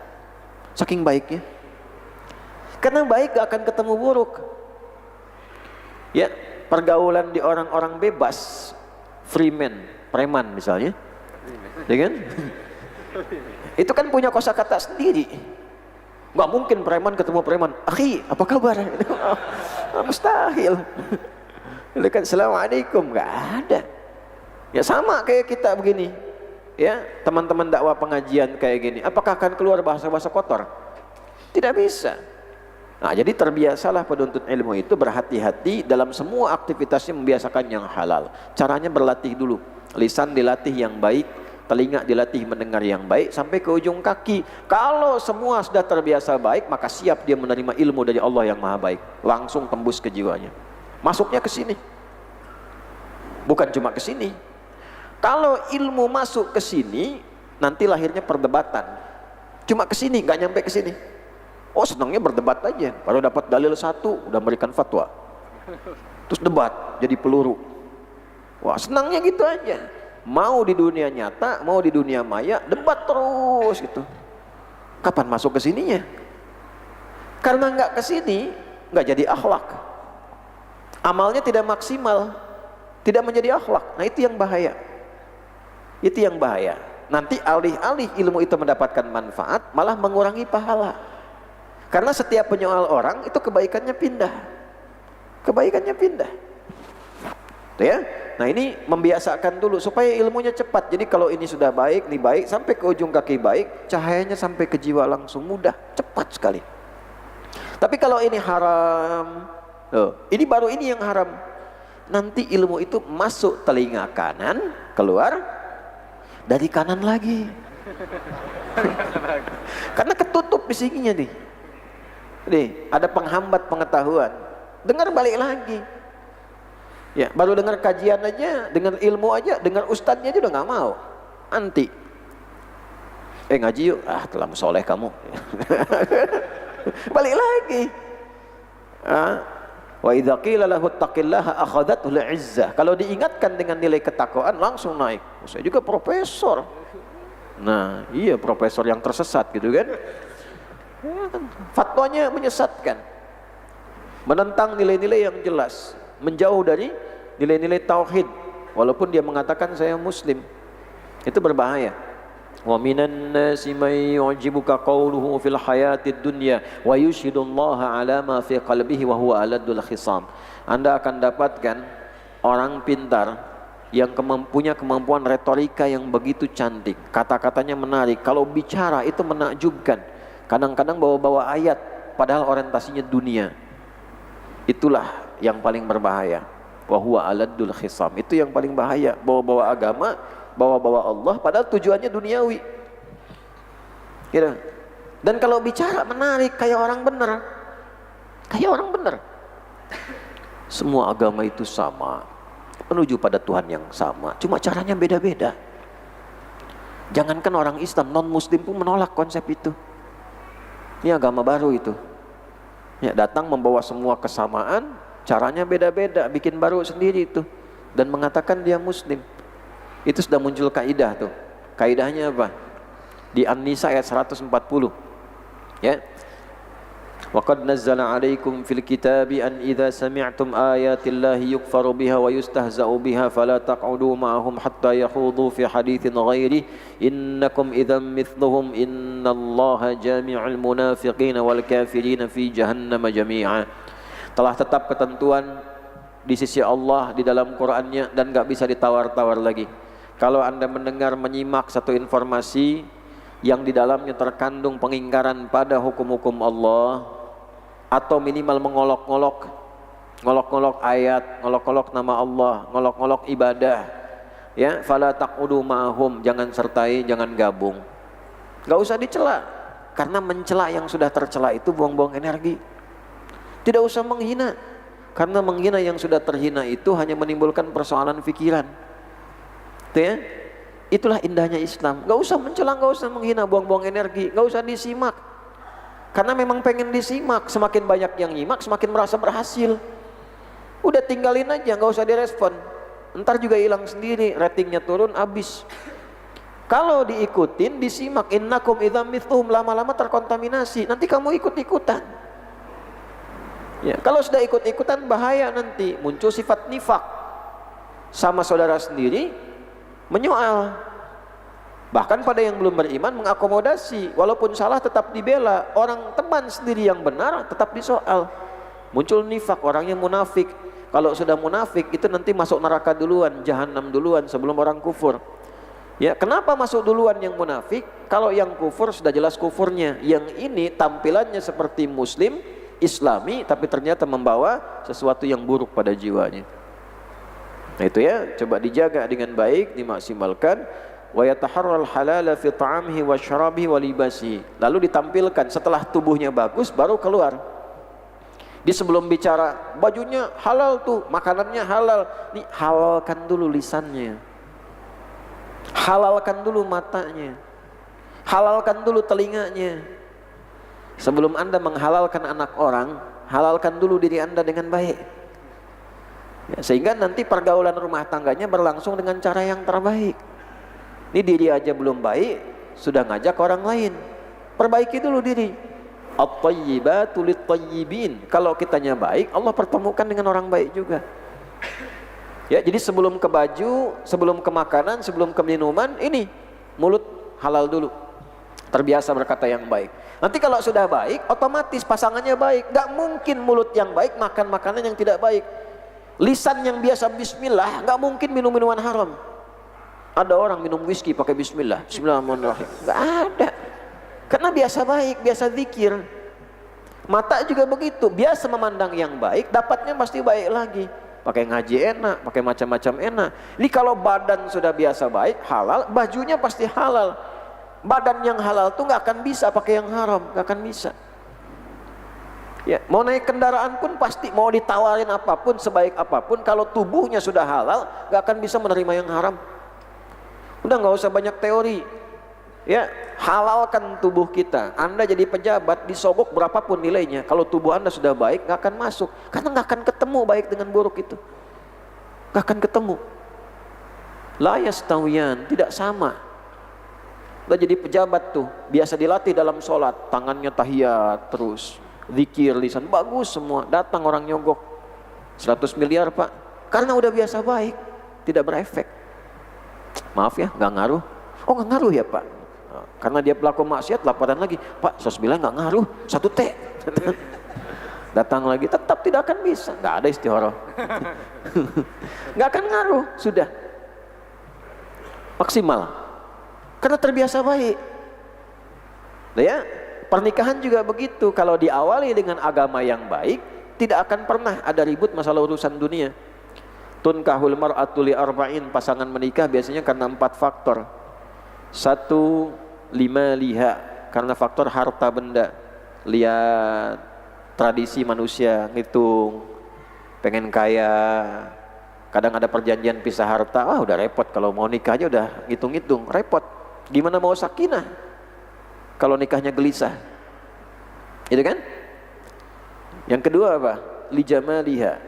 Saking baiknya. Karena baik gak akan ketemu buruk. Ya, pergaulan di orang-orang bebas, free man, preman misalnya, ya kan? Itu kan punya kosakata sendiri. Gak mungkin preman ketemu preman, akhi apa kabar? Mustahil. Kan assalamualaikum, gak ada. Ya sama kayak kita begini, ya teman-teman dakwah pengajian kayak gini, apakah akan keluar bahasa-bahasa kotor? Tidak bisa. Nah, jadi terbiasalah penuntut ilmu itu berhati-hati dalam semua aktivitasnya, membiasakan yang halal. Caranya berlatih dulu, lisan dilatih yang baik, telinga dilatih mendengar yang baik, sampai ke ujung kaki. Kalau semua sudah terbiasa baik, maka siap dia menerima ilmu dari Allah yang maha baik, langsung tembus ke jiwanya, masuknya ke sini, bukan cuma ke sini. Kalau ilmu masuk ke sini, nanti lahirnya perdebatan. Cuma ke sini, nggak nyampe ke sini. Oh, senangnya berdebat aja, baru dapat dalil satu udah memberikan fatwa, terus debat jadi peluru. Wah, senangnya gitu aja. Mau di dunia nyata, mau di dunia maya, debat terus gitu. Kapan masuk ke sininya? Karena nggak ke sini, nggak jadi akhlak. Amalnya tidak maksimal, tidak menjadi akhlak. Nah, itu yang bahaya. Itu yang bahaya. Nanti alih-alih ilmu itu mendapatkan manfaat, malah mengurangi pahala. Karena setiap penyoal orang itu kebaikannya pindah. Kebaikannya pindah. Tuh ya. Nah, ini membiasakan dulu supaya ilmunya cepat. Jadi kalau ini sudah baik, ini baik, sampai ke ujung kaki baik, cahayanya sampai ke jiwa langsung mudah, cepat sekali. Tapi kalau ini haram, ini baru ini yang haram. Nanti ilmu itu masuk telinga kanan, keluar dari kanan lagi. Karena ketutup bisikinya nih. Nih, ada penghambat pengetahuan. Dengar balik lagi. Ya, baru dengar kajian aja, dengar ilmu aja, dengar ustadznya aja udah nggak mau. Anti. Ngaji yuk. Ah, telah soleh kamu. Balik lagi. Wa idza qila lahu taqillaha akhadatul izzah. Kalau diingatkan dengan nilai ketakwaan langsung naik. Saya juga profesor. Nah, iya profesor yang tersesat gitu kan. Fatwanya menyesatkan, menentang nilai-nilai yang jelas, menjauh dari nilai-nilai tauhid, walaupun dia mengatakan saya muslim. Itu berbahaya. Wa minan nasi may yu'jibuka qawluhu fil hayatid dunya wa yushhidullaha ala ma fi qalbihi wa huwa aladul khisam. Anda akan dapatkan orang pintar yang punya kemampuan retorika yang begitu cantik, kata-katanya menarik, kalau bicara itu menakjubkan. Kadang-kadang bawa-bawa ayat, padahal orientasinya dunia. Itulah yang paling berbahaya. Wa huwa aladul khisam. Itu yang paling bahaya. Bawa-bawa agama, bawa-bawa Allah, padahal tujuannya duniawi. Gitu. Dan kalau bicara menarik, kayak orang benar. Kayak orang benar. Semua agama itu sama, menuju pada Tuhan yang sama. Cuma caranya beda-beda. Jangankan orang Islam, non Muslim pun menolak konsep itu. Ini agama baru itu. Ya, datang membawa semua kesamaan, caranya beda-beda, bikin baru sendiri itu, dan mengatakan dia Muslim. Itu sudah muncul kaidah tuh. Kaidahnya apa? Di An-Nisa ayat 140. Ya. Wa qad nazzala 'alaikum fil kitabi an idza sami'tum ayatillahi yukfaru biha wa yustahza'u biha fala taq'udu ma'ahum hatta yakhudu fi haditsin ghairi innakum idzan mithluhum innallaha jami'ul munafiqina wal kafirina fi jahannam jami'a. Telah tetap ketentuan di sisi Allah di dalam Qur'annya dan enggak bisa ditawar-tawar lagi. Kalau Anda mendengar menyimak satu informasi yang di dalamnya terkandung pengingkaran pada hukum-hukum Allah, atau minimal mengolok-ngolok ayat, ngolok-ngolok nama Allah, ngolok-ngolok ibadah, ya, fala taqudu ma'hum, jangan sertai, jangan gabung. Gak usah dicela, karena mencela yang sudah tercela itu buang-buang energi. Tidak usah menghina, karena menghina yang sudah terhina itu hanya menimbulkan persoalan pikiran. Itu ya, itulah indahnya Islam. Gak usah mencela, gak usah menghina, buang-buang energi, gak usah disimak. Karena memang pengen disimak, semakin banyak yang nyimak semakin merasa berhasil. Udah tinggalin aja, nggak usah direspon. Ntar juga hilang sendiri, ratingnya turun, habis. Kalau diikutin, disimak, innakum idzam mithluhum, lama-lama terkontaminasi. Nanti kamu ikut-ikutan. Ya, kalau sudah ikut-ikutan bahaya, nanti muncul sifat nifak. Sama saudara sendiri menyoal. Bahkan pada yang belum beriman mengakomodasi, walaupun salah tetap dibela. Orang teman sendiri yang benar tetap disoal. Muncul nifak, orangnya munafik. Kalau sudah munafik itu nanti masuk neraka duluan, jahanam duluan sebelum orang kufur. Ya, kenapa masuk duluan yang munafik? Kalau yang kufur sudah jelas kufurnya. Yang ini tampilannya seperti muslim, islami, tapi ternyata membawa sesuatu yang buruk pada jiwanya. Nah itu ya, coba dijaga dengan baik, dimaksimalkan. Wa yataharral halala fi ta'amihi wa syarabihi wa libasihi. Lalu ditampilkan setelah tubuhnya bagus baru keluar. Di sebelum bicara bajunya halal tuh, makanannya halal. Nih halalkan dulu lisannya. Halalkan dulu matanya. Halalkan dulu telinganya. Sebelum Anda menghalalkan anak orang, halalkan dulu diri Anda dengan baik. Ya, sehingga nanti pergaulan rumah tangganya berlangsung dengan cara yang terbaik. Ini diri aja belum baik, sudah ngajak orang lain. Perbaiki dulu diri. At-tayyibatu lit-tayyibin. Kalau kitanya baik, Allah pertemukan dengan orang baik juga. Ya, jadi sebelum ke baju, sebelum ke makanan, sebelum ke minuman, ini mulut halal dulu. Terbiasa berkata yang baik. Nanti kalau sudah baik, otomatis pasangannya baik. Gak mungkin mulut yang baik makan makanan yang tidak baik. Lisan yang biasa bismillah, gak mungkin minum minuman haram. Ada orang minum whisky pakai bismillah, bismillahirrahmanirrahim. Gak ada. Karena biasa baik, biasa zikir. Mata juga begitu, biasa memandang yang baik, dapatnya pasti baik lagi. Pakai ngaji enak, pakai macam-macam enak. Ini kalau badan sudah biasa baik, halal, bajunya pasti halal. Badan yang halal tuh gak akan bisa pakai yang haram, gak akan bisa. Ya, mau naik kendaraan pun pasti, mau ditawarin apapun, sebaik apapun, kalau tubuhnya sudah halal, gak akan bisa menerima yang haram. Udah nggak usah banyak teori, ya, halalkan tubuh kita. Anda jadi pejabat, disogok berapapun nilainya, kalau tubuh Anda sudah baik nggak akan masuk, karena nggak akan ketemu baik dengan buruk itu, nggak akan ketemu. La yastawiyan, tidak sama. Udah jadi pejabat tuh, biasa dilatih dalam sholat, tangannya tahiyat terus, zikir lisan bagus semua, datang orang nyogok 100 miliar pak, karena udah biasa baik, tidak berefek. Maaf ya, nggak ngaruh. Oh nggak ngaruh ya pak, karena dia pelaku maksiat, laporan lagi, pak 109 nggak ngaruh, 1 T. Datang lagi, tetap tidak akan bisa, nggak ada istihoroh. Nggak akan ngaruh, sudah maksimal, karena terbiasa baik. Nah ya, pernikahan juga begitu, kalau diawali dengan agama yang baik, tidak akan pernah ada ribut masalah urusan dunia. Tunkahul mar'atu li arba'in, pasangan menikah biasanya karena 4 faktor. 1, 5 liha, karena faktor harta benda. Lihat tradisi manusia, ngitung, pengen kaya. Kadang ada perjanjian pisah harta, udah repot, kalau mau nikah aja udah ngitung-ngitung, repot. Gimana mau sakinah kalau nikahnya gelisah? Itu kan? Yang kedua apa? Li jamaliha.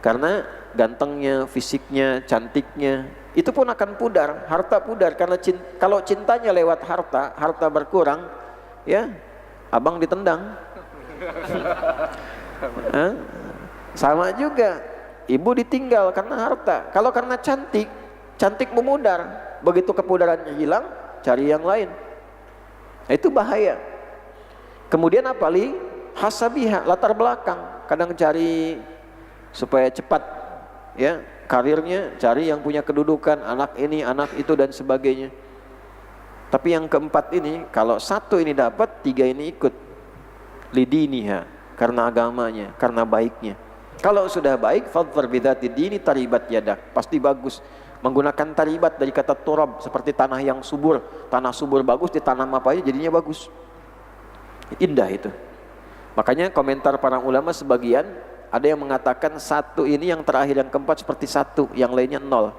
Karena gantengnya, fisiknya, cantiknya, itu pun akan pudar, harta pudar karena kalau cintanya lewat harta, harta berkurang, ya, abang ditendang. Sama juga, ibu ditinggal karena harta. Kalau karena cantik, cantik memudar. Begitu kepudarannya hilang, cari yang lain. Nah, itu bahaya. Kemudian apa li? Hasabiha, latar belakang. Kadang cari supaya cepat, ya, karirnya, cari yang punya kedudukan, anak ini, anak itu dan sebagainya. Tapi yang keempat ini, kalau satu ini dapat, tiga ini ikut. Lidiniha, karena agamanya, karena baiknya. Kalau sudah baik, fadhfar bidzati dini taribat yadak, pasti bagus. Menggunakan taribat dari kata turab, seperti tanah yang subur. Tanah subur bagus, ditanam apa aja jadinya bagus. Indah itu. Makanya komentar para ulama sebagian ada yang mengatakan satu ini yang terakhir, yang keempat seperti satu, yang lainnya nol.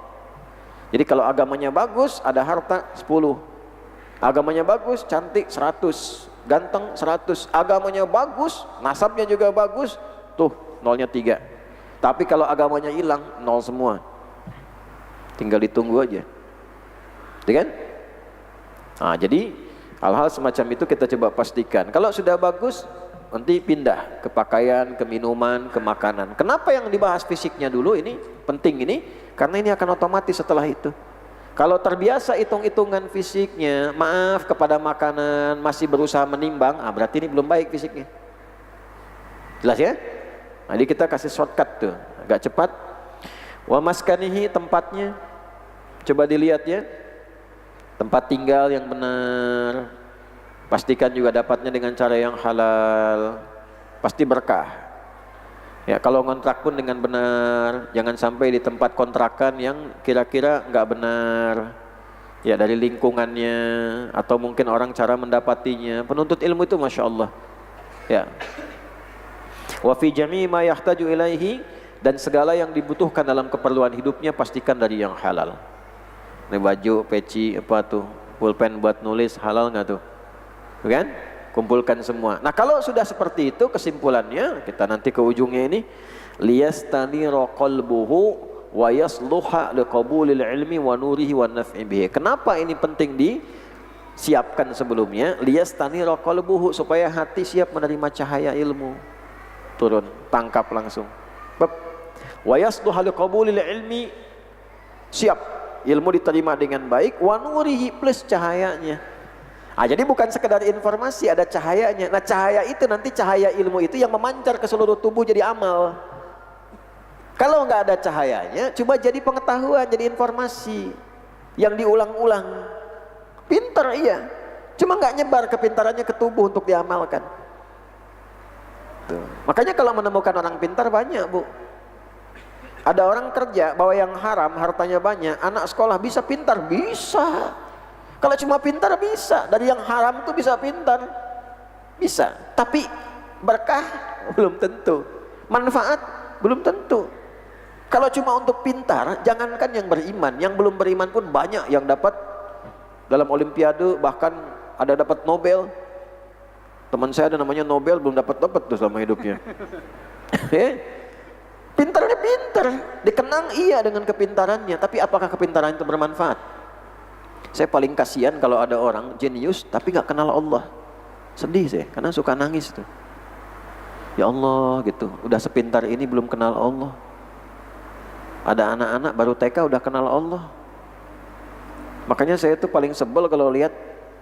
Jadi kalau agamanya bagus, ada harta 10. Agamanya bagus, cantik 100. Ganteng 100, agamanya bagus, nasabnya juga bagus, tuh nolnya 3. Tapi kalau agamanya hilang, nol semua. Tinggal ditunggu aja, kan? Nah, jadi hal-hal semacam itu kita coba pastikan. Kalau sudah bagus, nanti pindah ke pakaian, ke minuman, ke makanan. Kenapa yang dibahas fisiknya dulu ini penting ini? Karena ini akan otomatis setelah itu. Kalau terbiasa hitung-hitungan fisiknya, maaf, kepada makanan masih berusaha menimbang, berarti ini belum baik fisiknya. Jelas ya? Nah, jadi kita kasih shortcut tuh, agak cepat. Wa maskanihi, tempatnya, coba dilihat ya, tempat tinggal yang benar. Pastikan juga dapatnya dengan cara yang halal, pasti berkah. Ya, kalau ngontrak pun dengan benar, jangan sampai di tempat kontrakan yang kira-kira nggak benar. Ya, dari lingkungannya atau mungkin orang cara mendapatinya. Penuntut ilmu itu masya Allah. Ya. Wa fi jami'i ma yahtaju ilaihi, dan segala yang dibutuhkan dalam keperluan hidupnya pastikan dari yang halal. Ini baju, peci, apa tuh, pulpen buat nulis halal nggak tuh? Kan? Kumpulkan semua. Nah, kalau sudah seperti itu kesimpulannya, kita nanti ke ujungnya ini, liyastanira qalbuhu wa yasluha liqabulil ilmi wa nurihi wan naf'i bihi. Kenapa ini penting disiapkan sebelumnya? Liyastanira qalbuhu, supaya hati siap menerima cahaya ilmu. Turun, tangkap langsung. Wa yasluha liqabulil ilmi, siap ilmu diterima dengan baik, wa nurihi, plus cahayanya. Jadi bukan sekedar informasi, ada cahayanya. Nah, cahaya itu nanti, cahaya ilmu itu yang memancar ke seluruh tubuh jadi amal. Kalau nggak ada cahayanya, cuma jadi pengetahuan, jadi informasi yang diulang-ulang. Pintar iya, cuma nggak nyebar kepintarannya ke tubuh untuk diamalkan. Tuh. Makanya kalau menemukan orang pintar banyak, Bu. Ada orang kerja bawa yang haram, hartanya banyak, anak sekolah bisa pintar, bisa. Kalau cuma pintar bisa, dari yang haram tuh bisa pintar, bisa. Tapi berkah belum tentu, manfaat belum tentu. Kalau cuma untuk pintar, jangankan yang beriman, yang belum beriman pun banyak yang dapat dalam olimpiade, bahkan ada dapat Nobel. Teman saya ada namanya Nobel, belum dapat tuh selama hidupnya. Pintarnya pintar, dikenang iya dengan kepintarannya, tapi apakah kepintaran itu bermanfaat? Saya paling kasihan kalau ada orang jenius tapi nggak kenal Allah. Sedih saya, karena suka nangis tuh. Ya Allah gitu, udah sepintar ini belum kenal Allah. Ada anak-anak baru TK udah kenal Allah. Makanya saya tuh paling sebel kalau lihat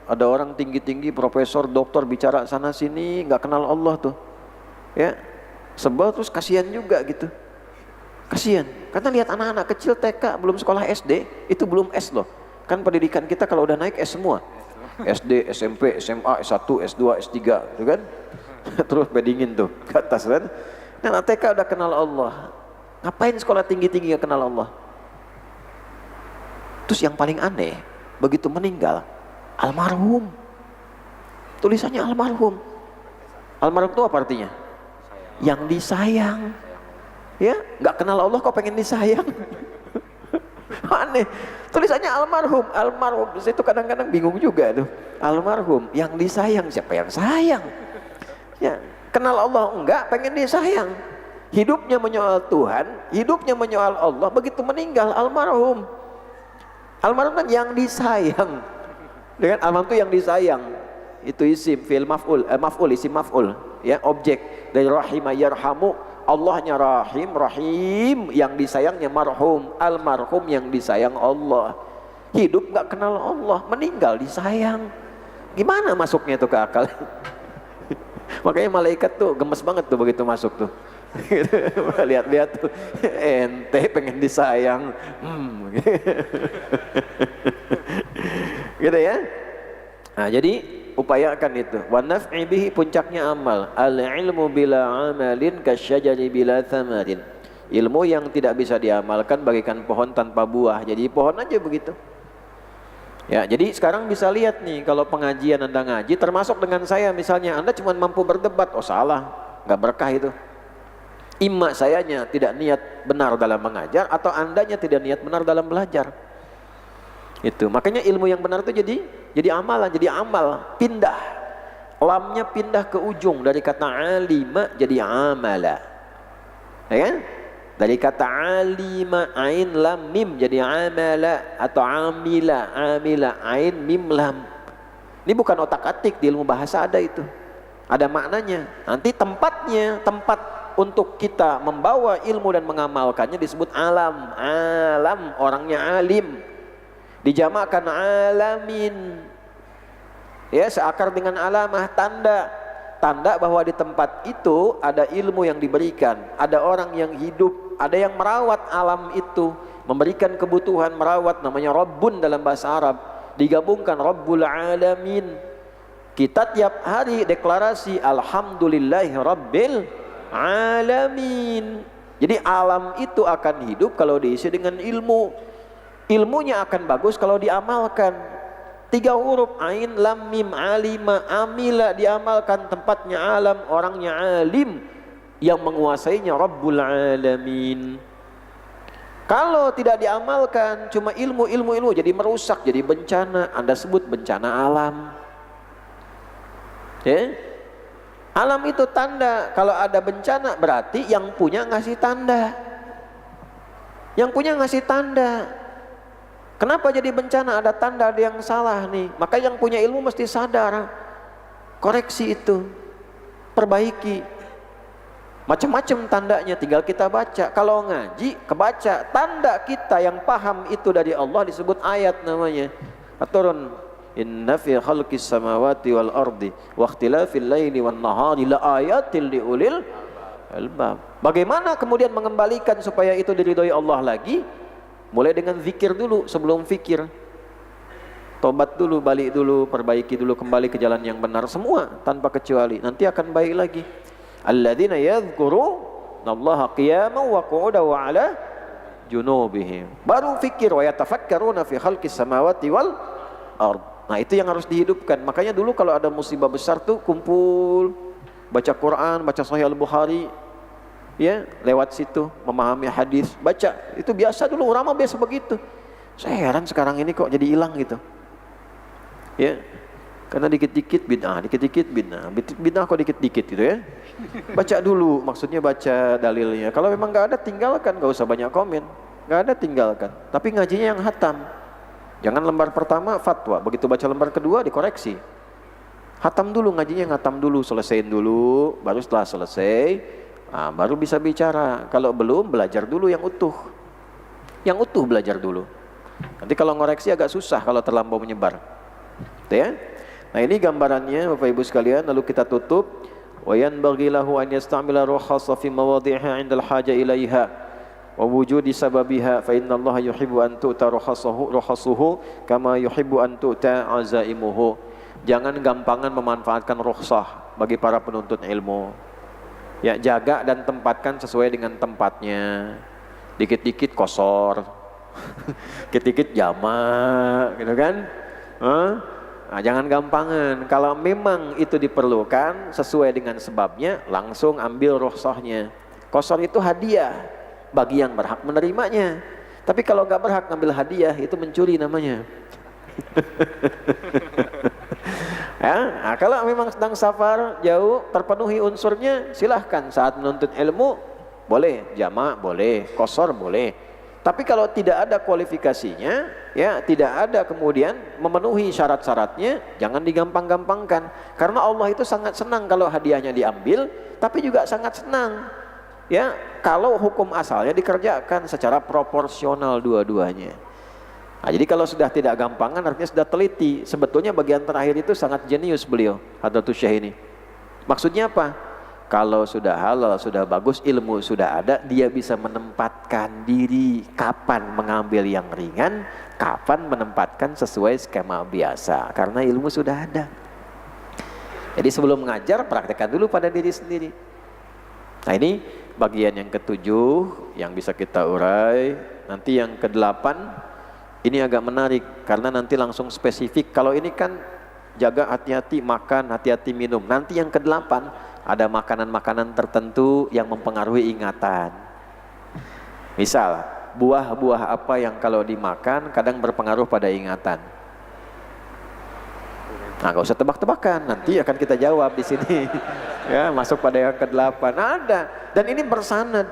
ada orang tinggi-tinggi, profesor, doktor bicara sana sini nggak kenal Allah tuh. Ya, sebel, terus kasihan juga gitu. Kasihan, karena lihat anak-anak kecil TK belum sekolah SD, itu belum S loh. Kan pendidikan kita kalau udah naik S semua. SD, SMP, SMA, S1, S2, S3, gitu kan? Terus bedingin tuh ke atas kan. Nah, TK udah kenal Allah. Ngapain sekolah tinggi-tinggi gak kenal Allah? Terus yang paling aneh, begitu meninggal, almarhum. Tulisannya almarhum. Almarhum itu apa artinya? Yang disayang. Ya, gak kenal Allah kok pengen disayang. Aneh. Tulisannya almarhum, almarhum. Itu kadang-kadang bingung juga tuh. Almarhum, yang disayang, siapa yang sayang? Ya, kenal Allah enggak, pengen disayang. Hidupnya menyoal Tuhan, hidupnya menyoal Allah, begitu meninggal almarhum. Almarhum kan yang disayang. Dengan almarhum itu yang disayang. Itu isim fi'il maf'ul, maf'ul isim maf'ul, ya, objek dari rahimah yarhamu. Allahnya rahim, rahim, yang disayangnya marhum, almarhum yang disayang Allah. Hidup nggak kenal Allah, meninggal disayang. Gimana masuknya itu ke akal? Makanya malaikat tuh gemes banget tuh begitu masuk tuh. Lihat-lihat tuh, ente pengen disayang, gitu ya. Nah, jadi upayakan itu. Wa naf'i bihi, puncaknya amal. Al ilmu bila amalin kasyajari bila thamarin. Ilmu yang tidak bisa diamalkan bagaikan pohon tanpa buah. Jadi pohon aja begitu. Ya, jadi sekarang bisa lihat nih, kalau pengajian Anda ngaji, termasuk dengan saya misalnya, Anda cuma mampu berdebat, oh salah, nggak berkah itu. Imma sayanya tidak niat benar dalam mengajar, atau Andanya tidak niat benar dalam belajar. Itu makanya ilmu yang benar itu jadi amalan, jadi amal, pindah. Lamnya pindah ke ujung dari kata alima jadi amala. Ya kan? Dari kata alima ain lam mim jadi amala atau amila, amila ain mim lam. Ini bukan otak-atik, di ilmu bahasa ada itu. Ada maknanya. Nanti tempatnya, tempat untuk kita membawa ilmu dan mengamalkannya disebut alam. Alam, orangnya alim. Dijamakkan alamin. Ya, seakar dengan alamah, tanda. Tanda bahwa di tempat itu ada ilmu yang diberikan, ada orang yang hidup, ada yang merawat alam itu, memberikan kebutuhan, merawat, namanya Rabbun dalam bahasa Arab. Digabungkan Rabbul Alamin. Kita tiap hari deklarasi Alhamdulillahi Rabbil Alamin. Jadi alam itu akan hidup kalau diisi dengan ilmu. Ilmunya akan bagus kalau diamalkan. 3 huruf ain lam mim alima amila, diamalkan, tempatnya alam, orangnya alim, yang menguasainya Rabbul Alamin. Kalau tidak diamalkan, cuma ilmu jadi merusak, jadi bencana. Anda sebut bencana alam. Ya? Alam itu tanda. Kalau ada bencana berarti yang punya ngasih tanda. Yang punya ngasih tanda. Kenapa jadi bencana? Ada tanda, ada yang salah nih. Maka yang punya ilmu mesti sadar, koreksi itu, perbaiki. Macam-macam tandanya, tinggal kita baca. Kalau ngaji, kebaca. Tanda kita yang paham itu dari Allah disebut ayat namanya. Aturun, inna fi khalqis samawati wal ardi wa ikhtilafil laili wan nahari la ayatil liulil albab. Bagaimana kemudian mengembalikan supaya itu diridhoi Allah lagi? Mulai dengan zikir dulu sebelum fikir. Tobat dulu, balik dulu, perbaiki dulu, kembali ke jalan yang benar semua tanpa kecuali. Nanti akan baik lagi. Alladzina yadhkurunallaha qiyaman wa qu'udan wa 'ala junubihim. Baru fikir, wa yatafakkaruna fi khalqis samawati wal ard. Nah, itu yang harus dihidupkan. Makanya dulu kalau ada musibah besar tuh kumpul, baca Quran, baca Sahih Al-Bukhari. Ya, lewat situ memahami hadis, baca. Itu biasa dulu, ulama biasa begitu. Saya heran sekarang ini kok jadi hilang gitu. Ya. Karena dikit-dikit bid'ah, dikit-dikit bid'ah. Bid'ah kok dikit-dikit gitu ya. Baca dulu, maksudnya baca dalilnya. Kalau memang enggak ada, tinggalkan, enggak usah banyak komen. Enggak ada, tinggalkan. Tapi ngajinya yang hatam. Jangan lembar pertama fatwa, begitu baca lembar kedua dikoreksi. Hatam dulu, ngajinya ngatam dulu, selesaiin dulu, baru setelah selesai baru bisa bicara. Kalau belum, belajar dulu yang utuh. Yang utuh belajar dulu. Nanti kalau ngoreksi agak susah kalau terlampau menyebar. Ya? Nah, ini gambarannya Bapak Ibu sekalian. Lalu kita tutup. Wa yanbaghi lahu an yastamila rukhasa fi mawadhi'iha 'inda al-haja ilaiha wa wujudi sababiha fa inna Allah yuhibbu an tu'ta rukhasuhu kama yuhibbu an tu'ta azaimuhu. Jangan gampangan memanfaatkan rukhsah bagi para penuntut ilmu. Ya, jaga dan tempatkan sesuai dengan tempatnya. Dikit-dikit kosor, dikit-dikit jamak, gitu kan? Nah, jangan gampangan. Kalau memang itu diperlukan sesuai dengan sebabnya, langsung ambil rukhsahnya. Kosor itu hadiah bagi yang berhak menerimanya. Tapi kalau nggak berhak ngambil hadiah, itu mencuri namanya. Ya, nah, kalau memang sedang safar jauh, terpenuhi unsurnya, silahkan saat menuntut ilmu boleh, jamak boleh, qasar boleh. Tapi kalau tidak ada kualifikasinya, ya tidak ada kemudian memenuhi syarat-syaratnya, jangan digampang-gampangkan. Karena Allah itu sangat senang kalau hadiahnya diambil, tapi juga sangat senang ya kalau hukum asalnya dikerjakan secara proporsional dua-duanya. Nah, jadi kalau sudah tidak gampangan artinya sudah teliti. Sebetulnya bagian terakhir itu sangat jenius beliau, Hadratus Syekh ini. Maksudnya apa? Kalau sudah halal, sudah bagus, ilmu sudah ada, dia bisa menempatkan diri kapan mengambil yang ringan, kapan menempatkan sesuai skema biasa, karena ilmu sudah ada. Jadi sebelum mengajar, praktekkan dulu pada diri sendiri. Nah, ini bagian yang ketujuh yang bisa kita urai. Nanti yang kedelapan, ini agak menarik, karena nanti langsung spesifik. Kalau ini kan jaga hati-hati makan, hati-hati minum. Nanti yang kedelapan, ada makanan-makanan tertentu yang mempengaruhi ingatan. Misal, buah-buah apa yang kalau dimakan kadang berpengaruh pada ingatan. Nah, gak usah tebak-tebakan, nanti akan kita jawab di sini. Ya, masuk pada yang ke-8. Ada, dan ini bersanad.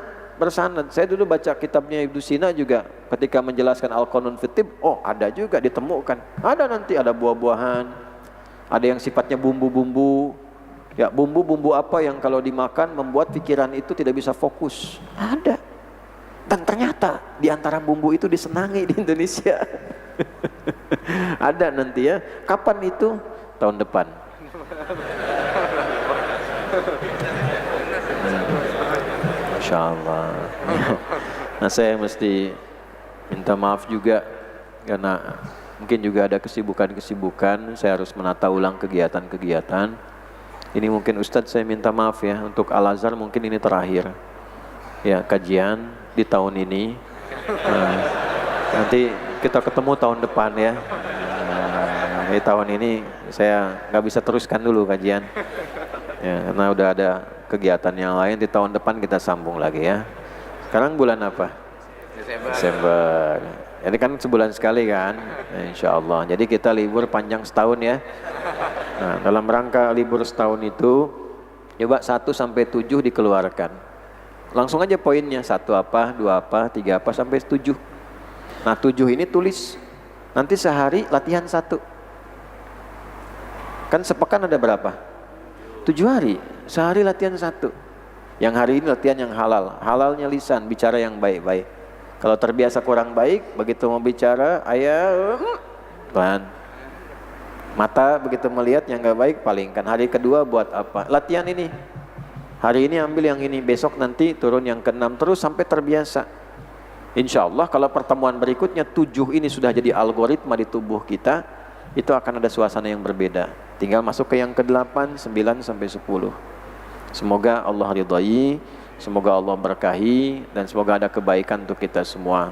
Saya dulu baca kitabnya Ibnu Sina juga, ketika menjelaskan Al-Qanun fit Tibb, oh ada juga ditemukan. Ada nanti ada buah-buahan, ada yang sifatnya bumbu-bumbu. Ya, bumbu-bumbu apa yang kalau dimakan membuat pikiran itu tidak bisa fokus? Ada. Dan ternyata di antara bumbu itu disenangi di Indonesia. Ada nanti ya. Kapan itu? Tahun depan. Masya Allah. Nah, saya mesti minta maaf juga karena mungkin juga ada kesibukan-kesibukan. Saya harus menata ulang kegiatan-kegiatan. Ini mungkin Ustadz saya minta maaf ya, untuk Al-Azhar mungkin ini terakhir ya kajian di tahun ini. Nah, nanti kita ketemu tahun depan ya. Nah, di tahun ini saya nggak bisa teruskan dulu kajian ya, karena udah ada kegiatan yang lain. Di tahun depan kita sambung lagi ya. Sekarang bulan apa? Desember. Jadi kan sebulan sekali kan, insya Allah. Jadi kita libur panjang setahun ya. Nah, dalam rangka libur setahun itu, coba 1 sampai 7 dikeluarkan. Langsung aja poinnya, 1 apa, 2 apa, 3 apa, sampai 7. Nah, 7 ini tulis. Nanti sehari latihan 1. Kan sepekan ada berapa? 7 hari, sehari latihan 1. Yang hari ini latihan yang halal. Halalnya lisan, bicara yang baik-baik. Kalau terbiasa kurang baik, begitu mau bicara, ayah, pelan. Mata begitu melihat yang gak baik, palingkan. Hari kedua buat apa? Latihan ini. Hari ini ambil yang ini, besok nanti turun yang ke-6, terus sampai terbiasa. Insya Allah kalau pertemuan berikutnya 7 ini sudah jadi algoritma di tubuh kita, itu akan ada suasana yang berbeda. Tinggal masuk ke yang ke-8, 9 sampai 10. Semoga Allah ridhai, semoga Allah berkahi, dan semoga ada kebaikan untuk kita semua.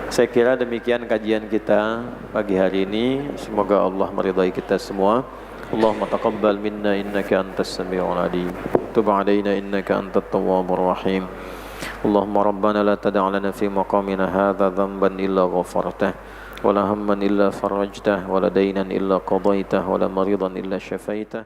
Saya kira demikian kajian kita pagi hari ini. Semoga Allah meridhai kita semua. Allahumma taqabbal minna innaka antas sami'ul alim. Tub 'alaina innaka antat tawwabur rahim. Allahumma rabbana la tada' lana fi maqamina hadza dhanban illa ghafartah, wa la hamman illa farajtah, wa la daynan illa qadaitah, wa la maridan illa syafaitah.